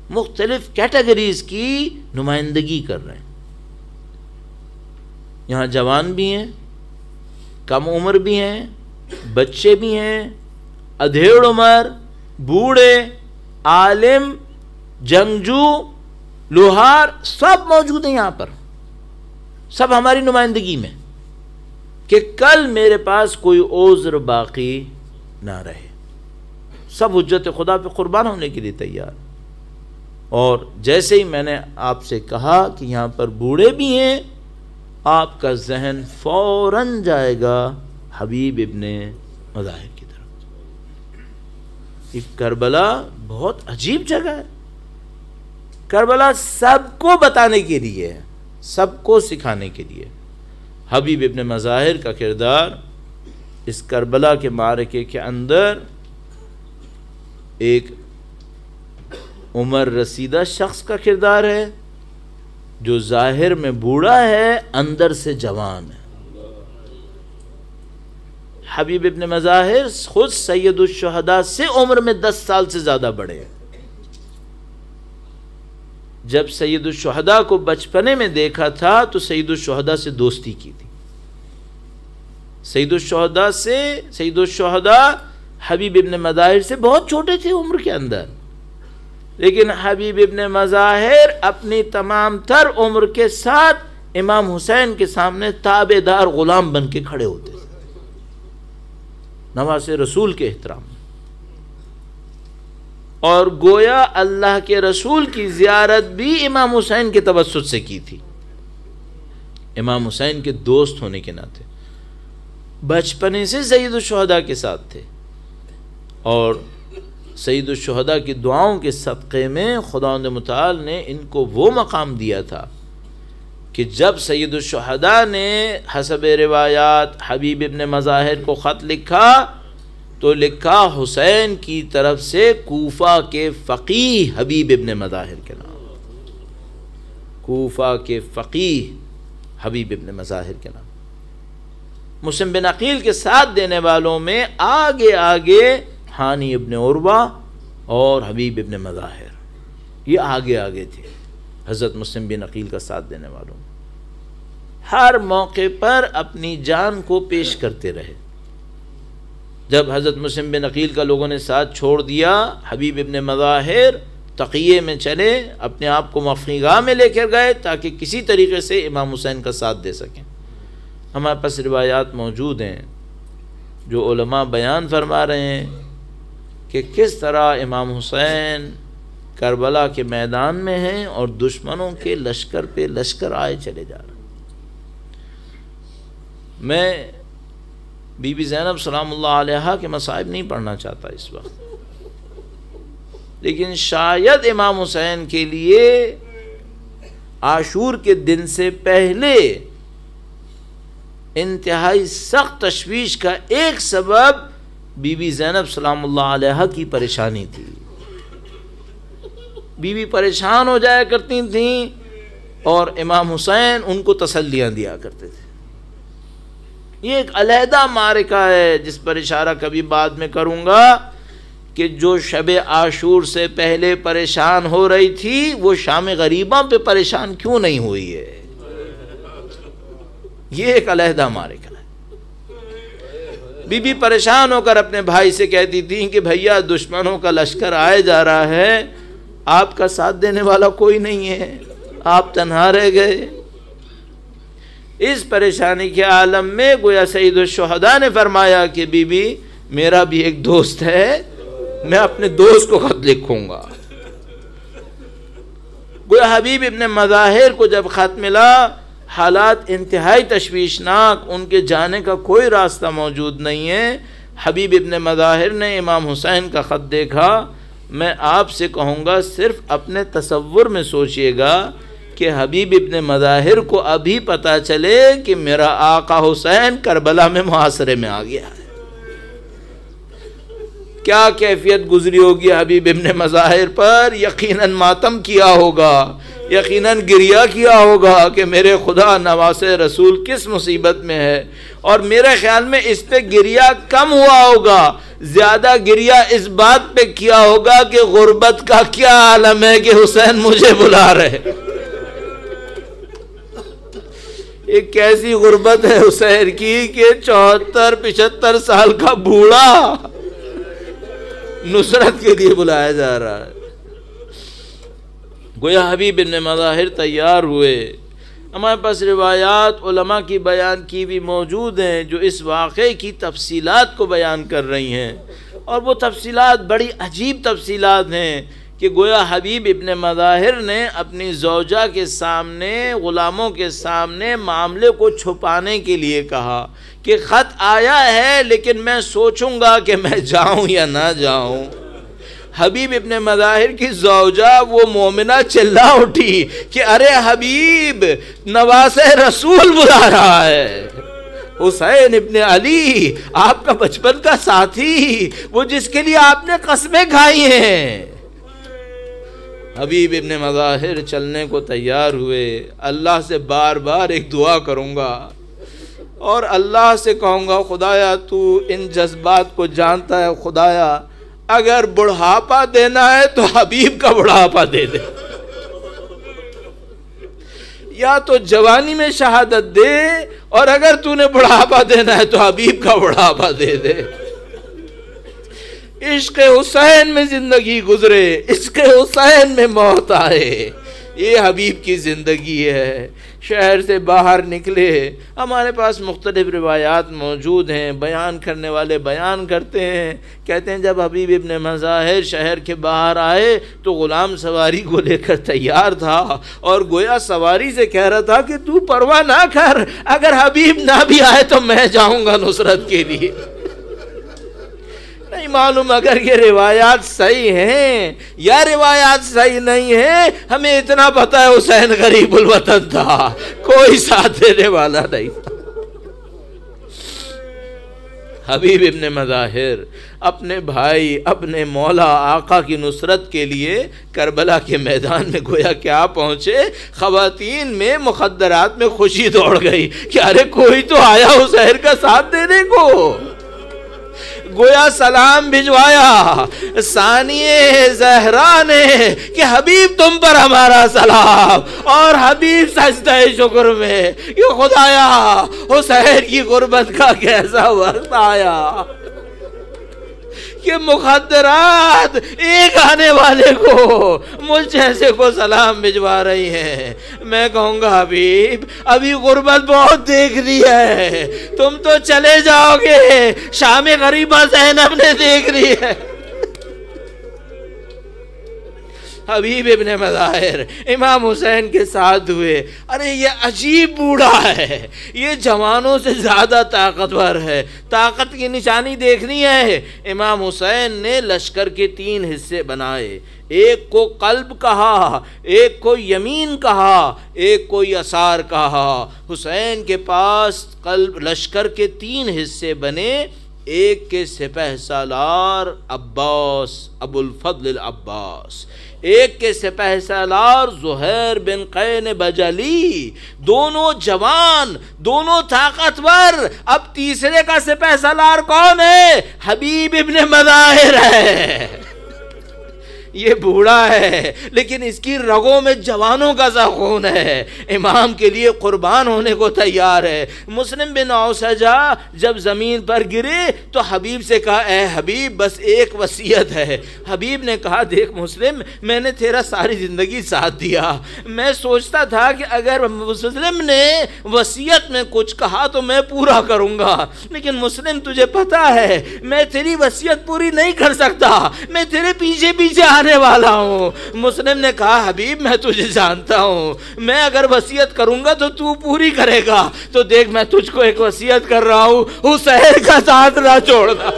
مختلف کیٹیگریز کی نمائندگی کر رہے ہیں. یہاں جوان بھی ہیں، کم عمر بھی ہیں، بچے بھی ہیں، ادھیڑ عمر، بوڑھے، عالم، جنگجو، لوہار، سب موجود ہیں یہاں پر، سب ہماری نمائندگی میں، کہ کل میرے پاس کوئی عذر باقی نہ رہے. سب حجت خدا پہ قربان ہونے کے لیے تیار. اور جیسے ہی میں نے آپ سے کہا کہ یہاں پر بوڑھے بھی ہیں، آپ کا ذہن فوراً جائے گا حبیب ابن مظاہر کی طرف. یہ کربلا بہت عجیب جگہ ہے. کربلا سب کو بتانے کے لیے ہے، سب کو سکھانے کے لیے. حبیب ابن مظاہر کا کردار اس کربلا کے معرکے کے اندر ایک عمر رسیدہ شخص کا کردار ہے جو ظاہر میں بوڑھا ہے، اندر سے جوان ہے. حبیب ابن مظاہر خود سید الشہداء سے عمر میں 10 سال سے زیادہ بڑے ہیں. جب سید الشہداء کو بچپنے میں دیکھا تھا تو سید الشہداء سے دوستی کی تھی. سید الشہداء حبیب ابن مظاہر سے بہت چھوٹے تھے عمر کے اندر، لیکن حبیب ابن مظاہر اپنی تمام تر عمر کے ساتھ امام حسین کے سامنے تابع دار غلام بن کے کھڑے ہوتے تھے، نواز رسول کے احترام میں. اور گویا اللہ کے رسول کی زیارت بھی امام حسین کے توسط سے کی تھی، امام حسین کے دوست ہونے کے ناطے. بچپنے سے سید الشہداء کے ساتھ تھے، اور سید الشہداء کی دعاؤں کے صدقے میں خداوند متعال نے ان کو وہ مقام دیا تھا کہ جب سید الشہداء نے حسب روایات حبیب ابن مظاہر کو خط لکھا تو لکھا حسین کی طرف سے کوفہ کے فقیہ حبیب ابن مظاہر کے نام، کوفہ کے فقیہ حبیب ابن مظاہر کے نام. مسلم بن عقیل کے ساتھ دینے والوں میں آگے آگے ہانی ابن عروہ اور حبیب ابن مظاہر، یہ آگے آگے تھے حضرت مسلم بن عقیل کا ساتھ دینے والوں. ہر موقع پر اپنی جان کو پیش کرتے رہے. جب حضرت مسلم بن عقیل کا لوگوں نے ساتھ چھوڑ دیا، حبیب ابن مظاہر تقیے میں چلے، اپنے آپ کو مخفی گاہ میں لے کر گئے تاکہ کسی طریقے سے امام حسین کا ساتھ دے سکیں. ہمارے پاس روایات موجود ہیں جو علماء بیان فرما رہے ہیں کہ کس طرح امام حسین کربلا کے میدان میں ہیں اور دشمنوں کے لشکر پہ لشکر آئے چلے جا رہے ہیں. میں بی بی زینب سلام اللہ علیہا کے مصائب نہیں پڑھنا چاہتا اس وقت، لیکن شاید امام حسین کے لیے عاشور کے دن سے پہلے انتہائی سخت تشویش کا ایک سبب بی بی زینب سلام اللہ علیہا کی پریشانی تھی. بی بی پریشان ہو جایا کرتی تھیں اور امام حسین ان کو تسلیاں دیا کرتے تھے. یہ ایک علیحدہ معرکہ ہے جس پر اشارہ کبھی بعد میں کروں گا کہ جو شب عاشور سے پہلے پریشان ہو رہی تھی وہ شام غریبہ پہ پریشان کیوں نہیں ہوئی ہے. یہ ایک علیحدہ معرکہ ہے. بی بی پریشان ہو کر اپنے بھائی سے کہتی تھی کہ بھیا دشمنوں کا لشکر آئے جا رہا ہے, آپ کا ساتھ دینے والا کوئی نہیں ہے, آپ تنہا رہ گئے. اس پریشانی کے عالم میں گویا سید الشہداء نے فرمایا کہ بی بی میرا بھی ایک دوست ہے, میں اپنے دوست کو خط لکھوں گا. گویا حبیب ابن مظاہر کو جب خط ملا, حالات انتہائی تشویشناک, ان کے جانے کا کوئی راستہ موجود نہیں ہے. حبیب ابن مظاہر نے امام حسین کا خط دیکھا. میں آپ سے کہوں گا صرف اپنے تصور میں سوچئے گا کہ حبیب ابن مظاہر کو ابھی پتہ چلے کہ میرا آقا حسین کربلا میں محاصرے میں آ گیا ہے, کیا کیفیت گزری ہوگی حبیب ابن مظاہر پر. یقیناً ماتم کیا ہوگا, یقیناً گریہ کیا ہوگا کہ میرے خدا نواز رسول کس مصیبت میں ہے. اور میرے خیال میں اس پہ گریہ کم ہوا ہوگا, زیادہ گریہ اس بات پہ کیا ہوگا کہ غربت کا کیا عالم ہے کہ حسین مجھے بلا رہے. ایک کیسی غربت ہے حسین کی کہ 74-75 سال کا بوڑھا نصرت کے لیے بلایا جا رہا ہے. گویا حبیب ابن مظاہر تیار ہوئے. ہمارے پاس روایات علماء کی بیان کی بھی موجود ہیں جو اس واقعے کی تفصیلات کو بیان کر رہی ہیں, اور وہ تفصیلات بڑی عجیب تفصیلات ہیں کہ گویا حبیب ابن مظاہر نے اپنی زوجہ کے سامنے, غلاموں کے سامنے معاملے کو چھپانے کے لیے کہا کہ خط آیا ہے لیکن میں سوچوں گا کہ میں جاؤں یا نہ جاؤں. حبیب ابن مظاہر کی زوجہ وہ مومنہ چلا اٹھی کہ ارے حبیب, نواز رسول بلا رہا ہے, حسین ابن علی آپ کا بچپن کا ساتھی, وہ جس کے لیے آپ نے قسمیں کھائی ہیں. حبیب ابن مظاہر چلنے کو تیار ہوئے. اللہ سے بار بار ایک دعا کروں گا اور اللہ سے کہوں گا خدایا تو ان جذبات کو جانتا ہے, خدایا اگر بڑھاپا دینا ہے تو حبیب کا بڑھاپا دے دے, یا تو جوانی میں شہادت دے, اور اگر تو نے بڑھاپا دینا ہے تو حبیب کا بڑھاپا دے دے. عشق حسین میں زندگی گزرے, عشق حسین میں موت آئے, یہ حبیب کی زندگی ہے. شہر سے باہر نکلے. ہمارے پاس مختلف روایات موجود ہیں, بیان کرنے والے بیان کرتے ہیں, کہتے ہیں جب حبیب ابن مظاہر شہر کے باہر آئے تو غلام سواری کو لے کر تیار تھا, اور گویا سواری سے کہہ رہا تھا کہ تو پرواہ نہ کر, اگر حبیب نہ بھی آئے تو میں جاؤں گا نصرت کے لیے. نہیں معلوم اگر یہ روایات صحیح ہیں یا روایات صحیح نہیں ہیں, ہمیں اتنا پتہ ہے حسین غریب الوطن تھا, کوئی ساتھ دینے والا نہیں تھا. حبیب ابن مظاہر اپنے بھائی, اپنے مولا آقا کی نصرت کے لیے کربلا کے میدان میں گویا کیا پہنچے. خواتین میں مخدرات میں خوشی دوڑ گئی کہ ارے کوئی تو آیا حسین کا ساتھ دینے کو. گویا سلام بھجوایا ثانیہ زہرا نے کہ حبیب تم پر ہمارا سلام, اور حبیب سجدہ شکر میں کہ خدایا حسین کی غربت کا کیسا وقت آیا کہ مخدرات ایک آنے والے کو مجھ جیسے کو سلام بھجوا رہی ہیں. میں کہوں گا حبیب ابھی غربت بہت دیکھ لی ہے, تم تو چلے جاؤ گے, شام غریبہ زینب نے دیکھ لی ہے. حبیب ابن مظاہر امام حسین کے ساتھ ہوئے. ارے یہ عجیب بوڑھا ہے, یہ جوانوں سے زیادہ طاقتور ہے, طاقت کی نشانی دیکھنی ہے. امام حسین نے لشکر کے 3 حصے بنائے, ایک کو قلب کہا, ایک کو یمین کہا, ایک کو یسار کہا. حسین کے پاس قلب لشکر کے 3 حصے بنے, ایک کے سپہ سالار عباس ابو الفضل العباس، ایک کے سپہ سالار زہیر بن قین بجلی، دونوں جوان، دونوں طاقتور۔ اب تیسرے کا سپہ سالار کون ہے؟ حبیب ابن مظاہر ہے۔ یہ بوڑھا ہے لیکن اس کی رگوں میں جوانوں کا سا خون ہے، امام کے لیے قربان ہونے کو تیار ہے۔ مسلم بن اوسجہ جب زمین پر گرے تو حبیب سے کہا اے حبیب بس ایک وصیت ہے۔ حبیب نے کہا دیکھ مسلم، میں نے تیرا ساری زندگی ساتھ دیا، میں سوچتا تھا کہ اگر مسلم نے وصیت میں کچھ کہا تو میں پورا کروں گا، لیکن مسلم تجھے پتا ہے میں تیری وصیت پوری نہیں کر سکتا، میں تیرے پیچھے پیچھے آنے والا ہوں۔ مسلم نے کہا حبیب میں تجھے جانتا ہوں، میں اگر وصیت کروں گا تو تو پوری کرے گا، تو دیکھ میں تجھ کو ایک وصیت کر رہا ہوں، حسین کا ساتھ نہ چھوڑنا۔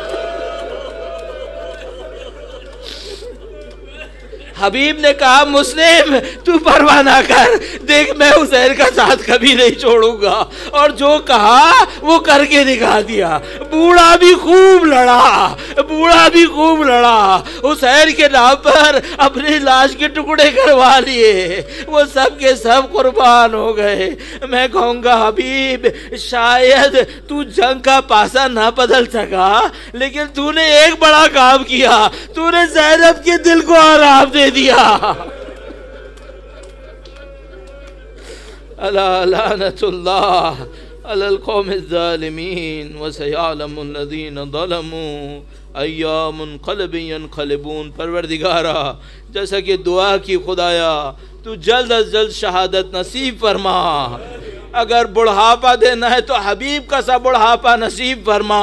حبیب نے کہا مسلم تو پرواہ نہ کر، دیکھ میں حسین کا ساتھ کبھی نہیں چھوڑوں گا، اور جو کہا وہ کر کے دکھا دیا۔ بوڑھا بھی خوب لڑا، بوڑھا بھی خوب لڑا، حسین کے نام پر اپنی لاش کے ٹکڑے کروا لیے، وہ سب کے سب قربان ہو گئے۔ میں کہوں گا حبیب شاید تو جنگ کا پاسا نہ بدل سکا، لیکن تو نے ایک بڑا کام کیا، تو نے زینب کے دل کو آرام دے دیا۔ الا لعنت اللہ علی القوم الظالمین وسیعلم الذین ظلموا ای منقلب ینقلبون۔ پروردگارا جیسا کہ دعا کی خدایا تو جلد از جلد شہادت نصیب فرما، اگر بڑھاپا دینا ہے تو حبیب کا سا بڑھاپا نصیب فرما،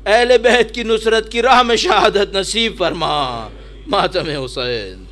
اہل بیت کی نصرت کی راہ میں شہادت نصیب فرما۔ ماتم حسین۔